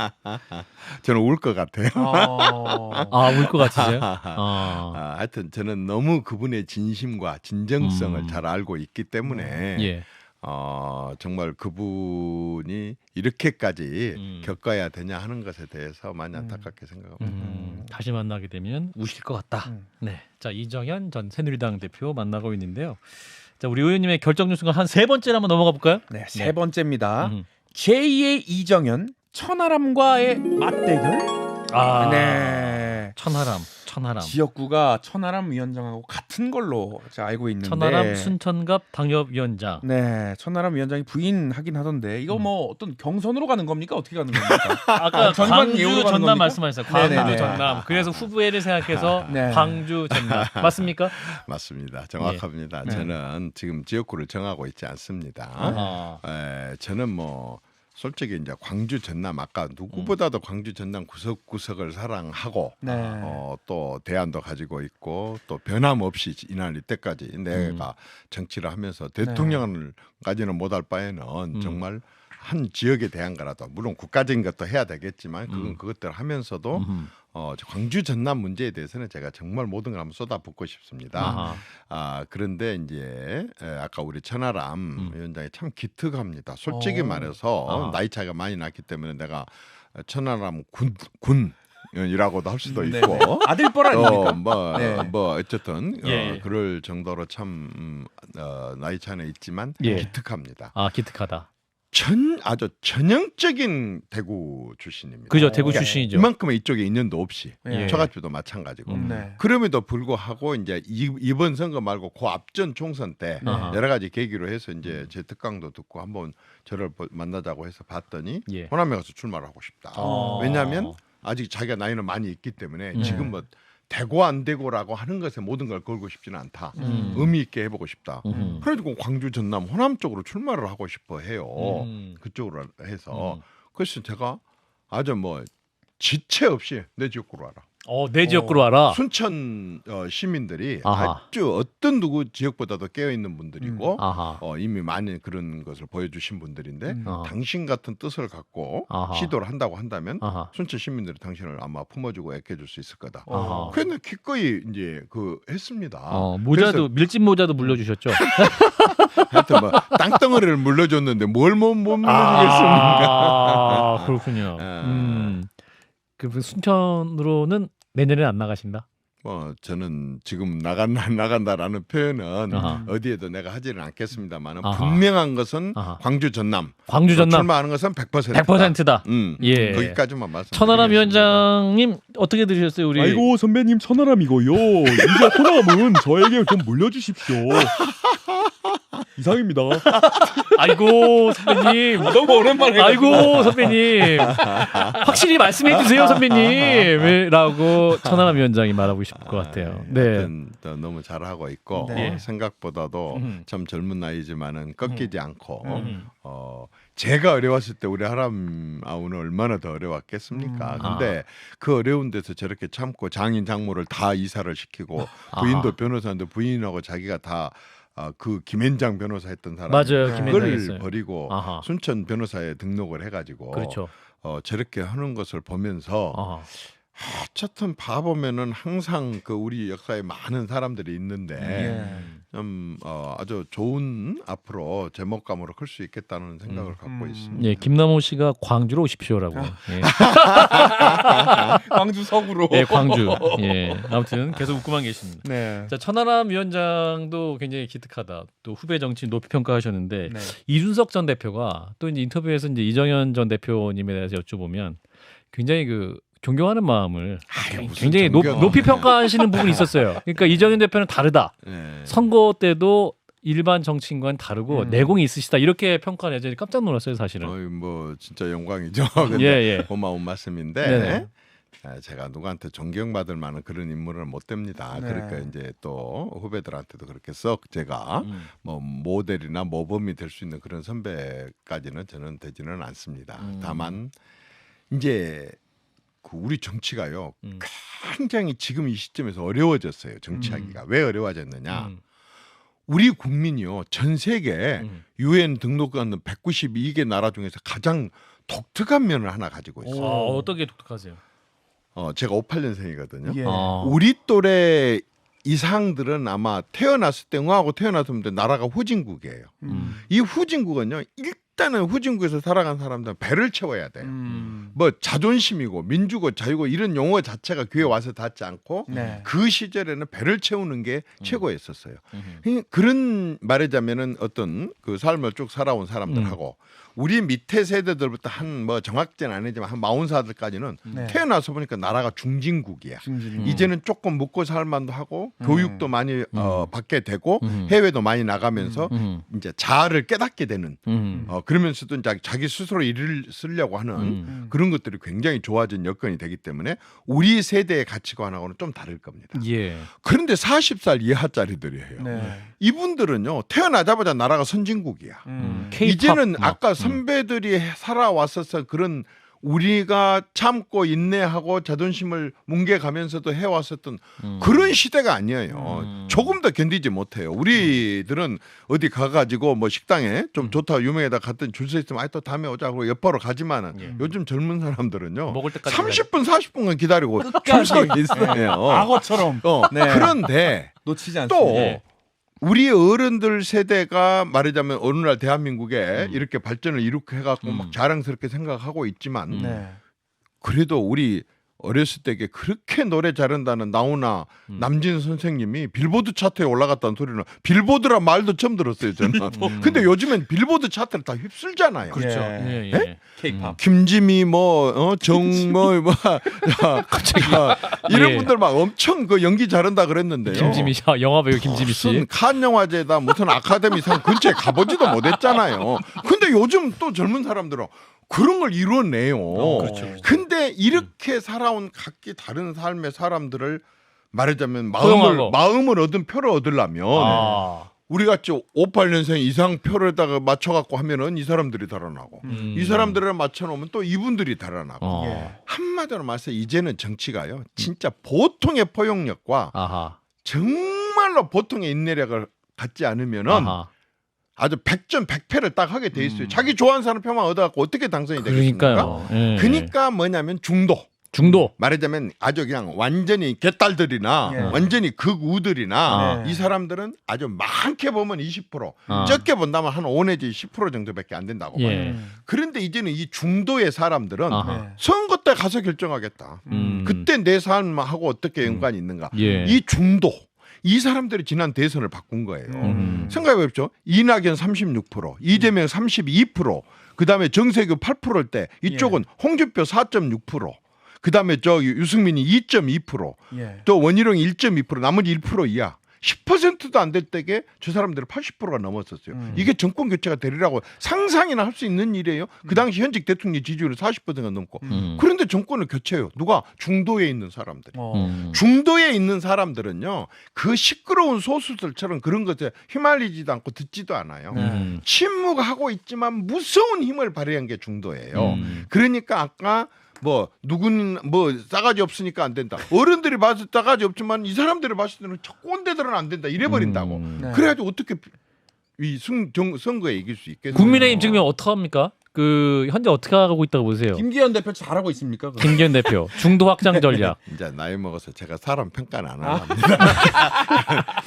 저는 울 것 같아요. 울 것 같으세요? 하여튼 저는 너무 그분의 진심과 진정성을 잘 알고 있기 때문에 정말 그분이 이렇게까지 겪어야 되냐 하는 것에 대해서 많이 안타깝게 생각합니다. 다시 만나게 되면 우실 것 같다. 네, 자 이정현 전 새누리당 대표 만나고 있는데요. 자 우리 의원님의 결정적 순간 한 세 번째로 한번 넘어가 볼까요? 네, 세 번째입니다. 제2의 이정현 천하람과의 맞대결. 네. 천하람. 지역구가 천하람 위원장하고 같은 걸로 제가 알고 있는데. 천하람 순천갑 당협위원장. 네, 천하람 위원장이 부인하긴 하던데 이거 뭐 어떤 경선으로 가는 겁니까? 어떻게 가는 겁니까? 아까 광주 전남 말씀하셨어요. 광주 네네네. 전남. 그래서 후보회를 생각해서 광주 전남 맞습니까? 맞습니다. 정확합니다. 저는 지금 지역구를 정하고 있지 않습니다. 저는 뭐 솔직히 이제 광주 전남 아까 누구보다도 광주 전남 구석구석을 사랑하고 또 대안도 가지고 있고 또 변함없이 이날 이때까지 내가 정치를 하면서 대통령을까지는 못할 바에는 정말 한 지역에 대한 거라도 물론 국가적인 것도 해야 되겠지만 그건 그것들 하면서도 광주 전남 문제에 대해서는 제가 정말 모든 걸 한번 쏟아붓고 싶습니다. 그런데 이제 아까 우리 천하람 위원장이 참 기특합니다. 솔직히 말해서 나이 차이가 많이 났기 때문에 내가 천하람 군이라고도 할 수도 있고 아들뻘 아닙니까? 뭐 어쨌든 그럴 정도로 참 나이 차이는 있지만 기특합니다. 기특하다. 아주 전형적인 대구 출신입니다. 그죠, 대구 출신이죠. 이만큼의 이쪽에 인연도 없이 예. 처갓집도 마찬가지고. 네. 그럼에도 불구하고 이제 이번 선거 말고 그 앞전 총선 때 아하. 여러 가지 계기로 해서 이제 제 특강도 듣고 한번 저를 만나자고 해서 봤더니 예. 호남에 가서 출마를 하고 싶다. 왜냐하면 아직 자기가 나이는 많이 있기 때문에 지금 뭐 되고 안 되고라고 하는 것에 모든 걸 걸고 싶지는 않다. 의미 있게 해보고 싶다. 그래가지고 광주, 전남, 호남 쪽으로 출마를 하고 싶어 해요. 그쪽으로 해서 그래서 제가 아주 뭐 지체 없이 내 지역구로 와라. 내 지역구로 와라. 순천 시민들이 아하. 아주 어떤 누구 지역보다도 깨어 있는 분들이고 아하. 이미 많이 그런 것을 보여주신 분들인데 아하. 당신 같은 뜻을 갖고 아하. 시도를 한다고 한다면 아하. 순천 시민들이 당신을 아마 품어주고 애껴줄 수 있을 거다. 아하. 그래서 기꺼이 이제 했습니다. 모자도 밀짚 모자도 물려주셨죠. 하여튼 뭐 땅덩어리를 물려줬는데 뭘 못 물려주겠습니까? 그렇군요. 그 순천으로는 내년에 안 나가신다. 뭐 저는 지금 나간다라는 표현은 아하. 어디에도 내가 하지는 않겠습니다만 아하. 분명한 것은 아하. 광주 전남 출마하는 것은 100%다. 100%다. 예. 거기까지만 말씀. 천하람 위원장님 어떻게 들으셨어요? 우리 아이고 선배님 천하람이고요. 이제 호남은 저에게 좀 물려주십시오. 이상입니다. 아이고 선배님. 너무 오랜만에. 아이고 선배님. 확실히 말씀해 주세요 선배님.라고 천하람 위원장이 말하고 싶을 것 같아요. 네. 하여튼 너무 잘하고 있고 네. 생각보다도 참 젊은 나이지만은 꺾이지 않고 제가 어려웠을 때 우리 하람 아우는 얼마나 더 어려웠겠습니까? 근데 그 어려운 데서 저렇게 참고 장인 장모를 다 이사를 시키고 부인도 변호사인데 부인하고 자기가 다 그 김앤장 변호사 했던 사람 맞아요. 그걸 버리고 아하. 순천 변호사에 등록을 해가지고 그렇죠. 저렇게 하는 것을 보면서 어쨌든 봐보면은 항상 그 우리 역사에 많은 사람들이 있는데 좀 아주 좋은 앞으로 제목감으로 클 수 있겠다는 생각을 갖고 있습니다. 예, 김남호 씨가 광주로 오십시오라고. 예. 광주 서구로. 예, 광주. 예, 아무튼 계속 웃고만 계십니다. 네. 자, 천하람 위원장도 굉장히 기특하다. 또 후배 정치인 높이 평가하셨는데 네. 이준석 전 대표가 또 이제 인터뷰에서 이제 이정현 전 대표님에 대해서 여쭤보면 굉장히 그 존경하는 마음을 굉장히 높이 평가하시는 부분이 있었어요. 그러니까 이정현 대표는 다르다. 선거 때도 일반 정치인과는 다르고 내공이 있으시다. 이렇게 평가를 해서 깜짝 놀랐어요, 사실은. 뭐 진짜 영광이죠. 근데 고마운 말씀인데 제가 누구한테 존경받을 만한 그런 인물은 못 됩니다. 그러니까 이제 또 후배들한테도 그렇게 썩 제가 뭐 모델이나 모범이 될 수 있는 그런 선배까지는 저는 되지는 않습니다. 다만 이제 우리 정치가요 굉장히 지금 이 시점에서 어려워졌어요. 정치하기가. 왜 어려워졌느냐? 우리 국민이요 전 세계 UN 등록하는 192개 나라 중에서 가장 독특한 면을 하나 가지고 있어요. 어떻게 독특하세요? 제가 58년생이거든요. 예. 우리 또래 이상들은 아마 태어났을 때 응하고 태어났을 때 나라가 후진국이에요. 이 후진국은요 일단은 후진국에서 살아간 사람들은 배를 채워야 돼요. 뭐 자존심이고 민주고 자유고 이런 용어 자체가 귀에 와서 닿지 않고 그 시절에는 배를 채우는 게 최고였었어요. 그런 말하자면은 어떤 그 삶을 쭉 살아온 사람들하고 우리 밑에 세대들부터 한 뭐 정확히는 아니지만 한 40살까지는 태어나서 보니까 나라가 중진국이야. 이제는 조금 묵고 살만도 하고 교육도 많이 받게 되고 해외도 많이 나가면서 이제 자아를 깨닫게 되는 그러면서도 자기 스스로 일을 쓰려고 하는 그런 것들이 굉장히 좋아진 여건이 되기 때문에 우리 세대의 가치관하고는 좀 다를 겁니다. 예. 그런데 40살 이하짜리들이에요. 이분들은요 태어나자마자 나라가 선진국이야. 이제는 아까 선배들이 살아왔어서 그런 우리가 참고 인내하고 자존심을 뭉개가면서도 해왔었던 그런 시대가 아니에요. 조금 더 견디지 못해요. 우리들은 어디 가가지고 뭐 식당에 좀 좋다 유명하다 갔더니 줄 서 있으면 또 다음에 오자 그러고 옆바로 가지만은 요즘 젊은 사람들은요 먹을 때까지 30분 40분간 기다리고 줄 서 있어요. 악어처럼. 그런데 놓치지 않습니다. 또 우리 어른들 세대가 말하자면 어느 날 대한민국에 이렇게 발전을 이룩해 갖고 막 자랑스럽게 생각하고 있지만 그래도 우리 어렸을 때 그렇게 노래 잘한다는 나훈아 남진 선생님이 빌보드 차트에 올라갔다는 소리는 빌보드란 말도 처음 들었어요 저는. 근데 요즘엔 빌보드 차트를 다 휩쓸잖아요. 그렇죠. 예. K-팝. 김지미 정뭐 갑자기 이런 예. 분들 막 엄청 그 연기 잘한다 그랬는데요. 김지미 씨, 영화 배우 김지미 씨. 무슨 칸 영화제다 무슨 아카데미상 근처에 가보지도 못했잖아요. 근데 요즘 또 젊은 사람들은 그런 걸 이뤄내요. 그렇죠. 근데 이렇게 살아온 각기 다른 삶의 사람들을 말하자면 포용하고. 마음을 얻은 표를 얻으려면 우리 같이 58년생 이상 표를다가 맞춰갖고 하면은 이 사람들이 달아나고 이 사람들을 맞춰놓으면 또 이분들이 달아나고 한마디로 말해서 이제는 정치가요 진짜 보통의 포용력과 정말로 보통의 인내력을 갖지 않으면은 아주 100전 100패를 딱 하게 돼 있어요. 자기 좋아하는 사람 표만 얻어갖고 어떻게 당선이 되겠습니까? 그러니까 뭐냐면 중도. 말하자면 아주 그냥 완전히 개딸들이나 완전히 극우들이나 이 사람들은 아주 많게 보면 20% 적게 본다면 한 5 내지 10% 정도밖에 안 된다고 봐요. 그런데 이제는 이 중도의 사람들은 선거 때 가서 결정하겠다. 그때 내 삶하고 어떻게 연관이 있는가. 이 중도. 이 사람들이 지난 대선을 바꾼 거예요. 생각해보십시오. 이낙연 36%, 이재명 32%, 그다음에 정세균 8%일 때 이쪽은 홍준표 4.6%, 그다음에 유승민이 2.2%, 또 원희룡이 1.2%, 나머지 1% 이하. 10%도 안 될 때게 저 사람들은 80%가 넘었었어요. 이게 정권 교체가 되리라고 상상이나 할 수 있는 일이에요. 그 당시 현직 대통령 지지율이 40%가 넘고. 그런데 정권을 교체해요. 누가? 중도에 있는 사람들. 중도에 있는 사람들은요. 그 시끄러운 소수들처럼 그런 것에 휘말리지도 않고 듣지도 않아요. 침묵하고 있지만 무서운 힘을 발휘한 게 중도예요. 그러니까 아까 누군 싸가지 없으니까 안 된다. 어른들이 봐서 싸가지 없지만 이 사람들이 봤을 때는 꼰대들은 안 된다. 이래 버린다고. 그래가지고 어떻게 이 선거에 이길 수 있겠어요? 국민의힘 지금 어떻게 합니까? 현재 어떻게 하고 있다고 보세요? 김기현 대표 잘하고 있습니까? 김기현 대표 중도 확장 전략. 이제 나이 먹어서 제가 사람 평가는 안 합니다.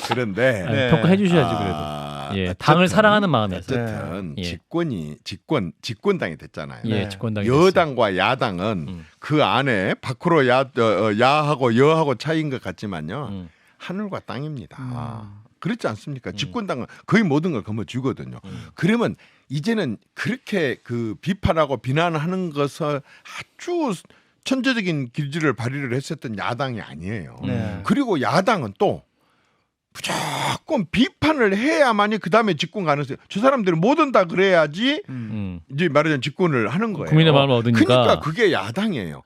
그런데 평가해 주셔야지 그래도. 당을 사랑하는 마음에서. 어쨌든 집권당이 됐잖아요. 집권당이 여당과 야당은 그 안에 밖으로 야하고 여하고 차이인 것 같지만요. 하늘과 땅입니다. 그렇지 않습니까? 집권당은 거의 모든 걸 거머쥐거든요. 그러면 이제는 그렇게 그 비판하고 비난하는 것을 아주 천재적인 기질을 발휘를 했었던 야당이 아니에요. 그리고 야당은 또 무조건 비판을 해야만이 그 다음에 집권 가능성이. 저 사람들은 뭐든 다 그래야지 이제 말하자면 집권을 하는 거예요. 국민의 마음을 얻으니까. 그러니까 그게 야당이에요.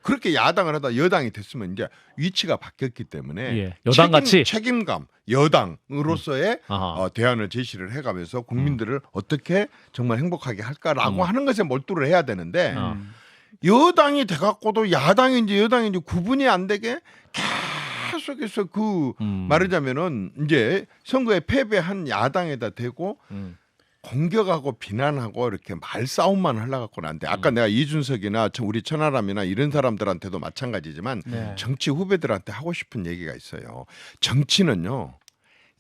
그렇게 야당을 하다 여당이 됐으면 이제 위치가 바뀌었기 때문에 여당 같이 책임감 여당으로서의 대안을 제시를 해가면서 국민들을 어떻게 정말 행복하게 할까라고 하는 것에 몰두를 해야 되는데 여당이 돼갖고도 야당인지 여당인지 구분이 안 되게 계속해서 말하자면은 이제 선거에 패배한 야당에다 대고 공격하고 비난하고 이렇게 말싸움만 하려갖고는 안 돼. 아까 내가 이준석이나 우리 천하람이나 이런 사람들한테도 마찬가지지만 정치 후배들한테 하고 싶은 얘기가 있어요. 정치는요.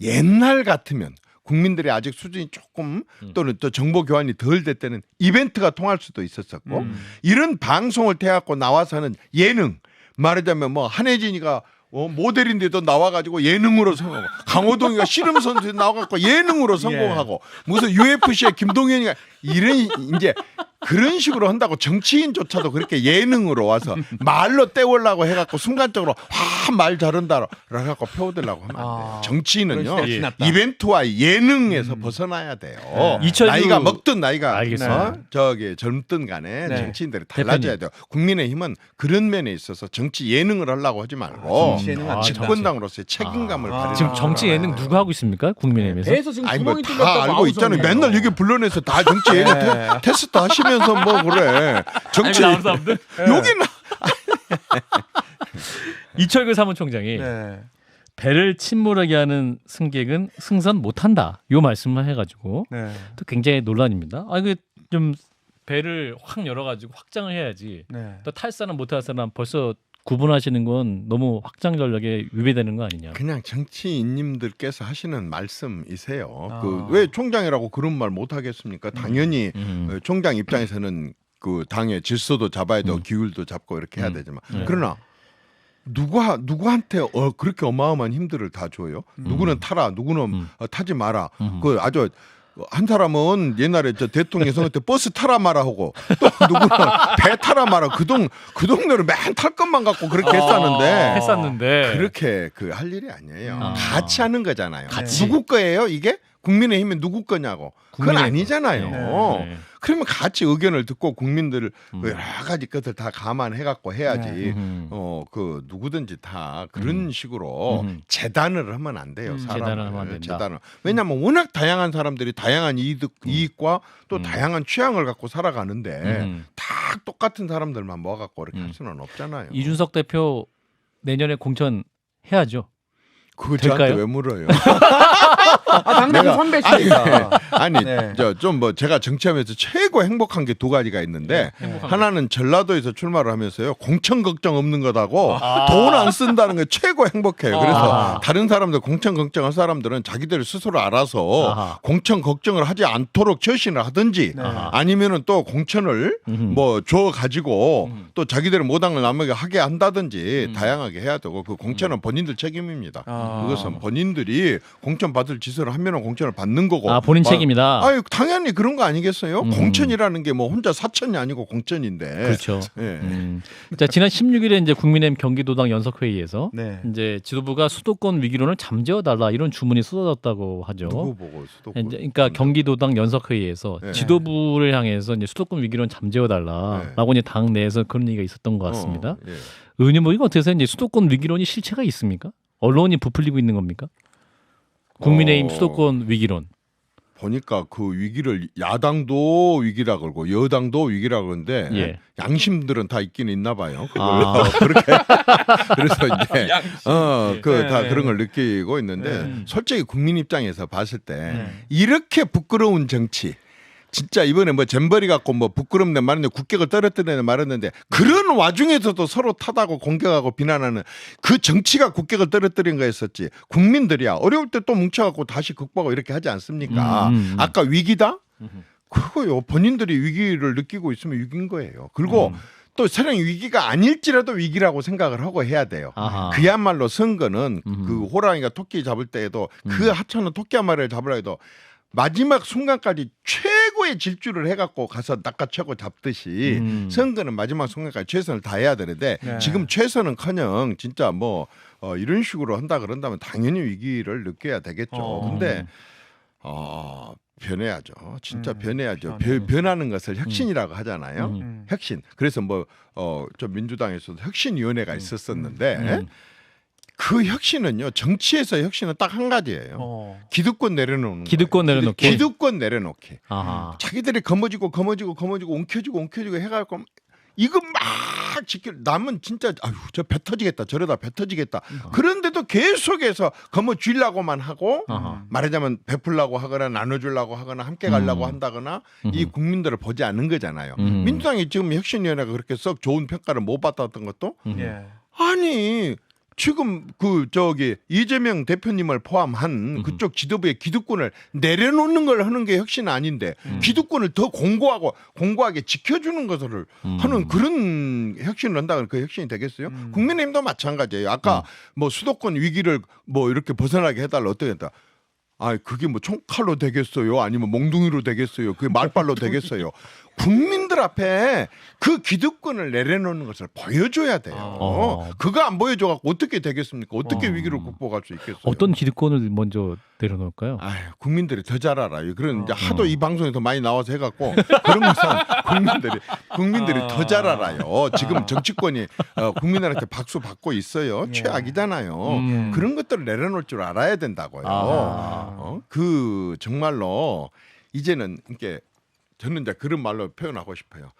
옛날 같으면 국민들의 아직 수준이 조금 또는 또 정보 교환이 덜 될 때는 이벤트가 통할 수도 있었었고 이런 방송을 태갖고 나와서는 예능 말하자면 한혜진이가 모델인데도 나와가지고 예능으로 성공하고 강호동이가 씨름 선수에 나와갖고 예능으로 성공하고 무슨 UFC의 김동현이가 이런 이제 그런 식으로 한다고 정치인조차도 그렇게 예능으로 와서 말로 때우려고 해갖고 순간적으로 말 잘한다라고 해갖고 표어들라고 하면 안 돼요. 정치인은요 이벤트와 예능에서 벗어나야 돼요. 나이가 먹든 나이가 젊든 간에 정치인들이 달라져야 돼요. 국민의힘은 그런 면에 있어서 정치 예능을 하려고 하지 말고 집권당으로서의 책임감을 발휘. 지금 정치 예능 누가 하고 있습니까? 국민의힘에서? 배에서 지금 구멍이 뚫렸다고 다 알고 있잖아요. 맨날 여기 불러내서 다 정치 예능 테스트 하시면서 그래. 정치 여기는 이철규 사무총장이 배를 침몰하게 하는 승객은 승선 못한다. 요 말씀을 해가지고 또 굉장히 논란입니다. 이거 좀 배를 확 열어가지고 확장을 해야지. 또 탈 사람 못 탈 사람 벌써 구분하시는 건 너무 확장 전략에 위배되는 거 아니냐. 그냥 정치인님들께서 하시는 말씀이세요. 왜 총장이라고 그런 말 못 하겠습니까? 당연히 총장 입장에서는 그 당의 질서도 잡아야 되고 기율도 잡고 이렇게 해야 되지만 그러나 누구한테 그렇게 어마어마한 힘들을 다 줘요? 누구는 타라, 누구는 타지 마라. 그 아주 한 사람은 옛날에 저 대통령 선거 때 버스 타라 마라 하고 또 누구는 배 타라 마라 그 동네로 맨 탈 것만 갖고 그렇게 했었는데 그렇게 그 할 일이 아니에요. 같이 하는 거잖아요. 누구 거예요 이게? 국민의힘이 누구 거냐고. 그건 아니잖아요. 네. 그러면 같이 의견을 듣고 국민들 여러 가지 것을 다 감안해갖고 해야지. 그 누구든지 다 그런 식으로 재단을 하면 안 돼요. 재단을 하면 안 된다. 재단을. 왜냐하면 워낙 다양한 사람들이 다양한 이익과 또 다양한 취향을 갖고 살아가는데 다 똑같은 사람들만 모아갖고 이렇게 할 수는 없잖아요. 이준석 대표 내년에 공천 해야죠. 그거 저한테 왜 물어요? 당대표 선배시니까. 아니 좀 뭐 제가 정치하면서 최고 행복한 게 두 가지가 있는데 하나는 전라도에서 출마를 하면서요 공천 걱정 없는 거다고 돈 안 쓴다는 게 최고 행복해요. 그래서 다른 사람들 공천 걱정할 사람들은 자기들 스스로 알아서 공천 걱정을 하지 않도록 결심을 하든지 아니면은 또 공천을 뭐 줘 가지고 또 자기들의 모당을 남에게 하게 한다든지 다양하게 해야 되고 그 공천은 본인들 책임입니다. 그것은 본인들이 공천 받을 짓을 하면은 공천을 받는 거고. 본인 책임이다. 당연히 그런 거 아니겠어요? 공천이라는 게 뭐 혼자 사천이 아니고 공천인데. 그렇죠. 자, 지난 16일에 이제 국민의힘 경기도당 연석회의에서 이제 지도부가 수도권 위기론을 잠재워 달라 이런 주문이 쏟아졌다고 하죠. 누구 보고 수도권? 그러니까 경기도당 연석회의에서 지도부를 향해서 이제 수도권 위기론 잠재워 달라라고 이제 당 내에서 그런 얘기가 있었던 것 같습니다. 의원님 보기가 어떠세요? 이제 수도권 위기론이 실체가 있습니까? 언론이 부풀리고 있는 겁니까? 국민의힘 수도권 위기론. 보니까 그 위기를 야당도 위기라 그러고 여당도 위기라 그러는데 양심들은 다 있긴 있나 봐요. 그렇게 그래서 이제 다 그런 걸 느끼고 있는데 솔직히 국민 입장에서 봤을 때 이렇게 부끄러운 정치 진짜 이번에 뭐 잼버리 갖고 뭐 부끄럽네 말했는데 국격을 떨어뜨리네 말했는데 그런 와중에서도 서로 타다고 공격하고 비난하는 그 정치가 국격을 떨어뜨린 거였었지. 국민들이야 어려울 때 또 뭉쳐갖고 다시 극복하고 이렇게 하지 않습니까? 아까 위기다? 그거요. 본인들이 위기를 느끼고 있으면 위기인 거예요. 그리고 또 설령 위기가 아닐지라도 위기라고 생각을 하고 해야 돼요. 그야말로 선거는 그 호랑이가 토끼 잡을 때에도 그 하찮은 토끼 한 마리를 잡으려 해도 마지막 순간까지 최고의 질주를 해갖고 가서 낚아채고 잡듯이 선거는 마지막 순간까지 최선을 다해야 되는데 지금 최선은커녕 진짜 뭐 이런 식으로 한다 그런다면 당연히 위기를 느껴야 되겠죠. 근데 변해야죠. 진짜 변해야죠. 변하는 것을 혁신이라고 하잖아요. 혁신. 그래서 뭐 저 민주당에서도 혁신위원회가 있었었는데 그 혁신은요 정치에서 혁신은 딱 한 가지예요. 기득권 내려놓는 기득권 거예요. 내려놓기. 기득권 내려놓기. 자기들이 거머쥐고 움켜쥐고 해가지고 이거 막 지켜 남은 진짜 저 배 터지겠다 저러다 배 터지겠다. 그런데도 계속해서 거머쥐려고만 하고 말하자면 베풀려고 하거나 나눠주려고 하거나 함께 가려고 한다거나 이 국민들을 보지 않는 거잖아요. 민주당이 지금 혁신위원회가 그렇게 썩 좋은 평가를 못 받았던 것도 아니 지금 이재명 대표님을 포함한 그쪽 지도부의 기득권을 내려놓는 걸 하는 게 혁신 아닌데 기득권을 더 공고하게 지켜주는 것을 하는 그런 혁신을 한다면 그 혁신이 되겠어요? 국민의힘도 마찬가지예요. 아까 뭐 수도권 위기를 뭐 이렇게 벗어나게 해달라 어떻게 했다. 그게 뭐 총칼로 되겠어요? 아니면 몽둥이로 되겠어요? 그게 말발로 되겠어요? 국민들 앞에 그 기득권을 내려놓는 것을 보여줘야 돼요. 그거 안 보여줘갖고 어떻게 되겠습니까? 어떻게 위기를 극복할 수 있겠어요? 어떤 기득권을 먼저 내려놓을까요? 국민들이 더 잘 알아요. 그런 이제 하도 이 방송에서 많이 나와서 해갖고 그런 것은 국민들이 더 잘 알아요. 지금 정치권이 국민들한테 박수 받고 있어요. 최악이잖아요. 그런 것들을 내려놓을 줄 알아야 된다고요. 그 정말로 이제는 이렇게 저는 이제 그런 말로 표현하고 싶어요.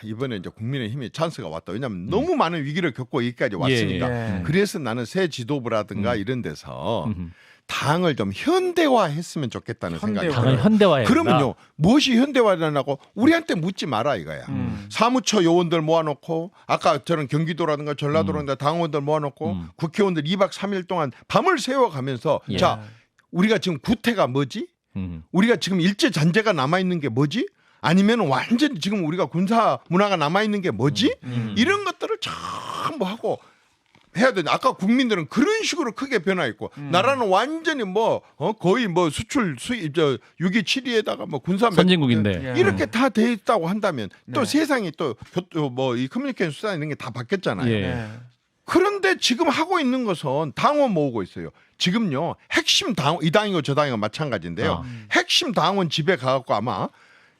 이번에 이제 국민의힘이 찬스가 왔다. 왜냐하면 너무 많은 위기를 겪고 여기까지 왔으니까. 그래서 나는 새 지도부라든가 이런 데서 당을 좀 현대화했으면 좋겠다는 생각이 들어요. 당을 현대화해야 그러면요. 무엇이 현대화되냐고 우리한테 묻지 마라 이거야. 사무처 요원들 모아놓고 아까 저는 경기도라든가 전라도라든가 당원들 모아놓고 국회의원들 2박 3일 동안 밤을 새워가면서 자 우리가 지금 구태가 뭐지? 우리가 지금 일제 잔재가 남아 있는 게 뭐지? 아니면 완전히 지금 우리가 군사 문화가 남아 있는 게 뭐지? 이런 것들을 전부 하고 해야 되는데 아까 국민들은 그런 식으로 크게 변화했고 나라는 완전히 뭐 거의 뭐 수출 수입 6.2 7위에다가 뭐 군사 선진국인데 이렇게 다 돼 있다고 한다면 또 네. 세상이 또 뭐 이 커뮤니케이션 수단 이런 게 다 바뀌었잖아요. 예. 네. 그런데 지금 하고 있는 것은 당원 모으고 있어요. 지금요 핵심 당원 이 당이고 저 당이고 마찬가지인데요. 핵심 당원 집에 가갖고 아마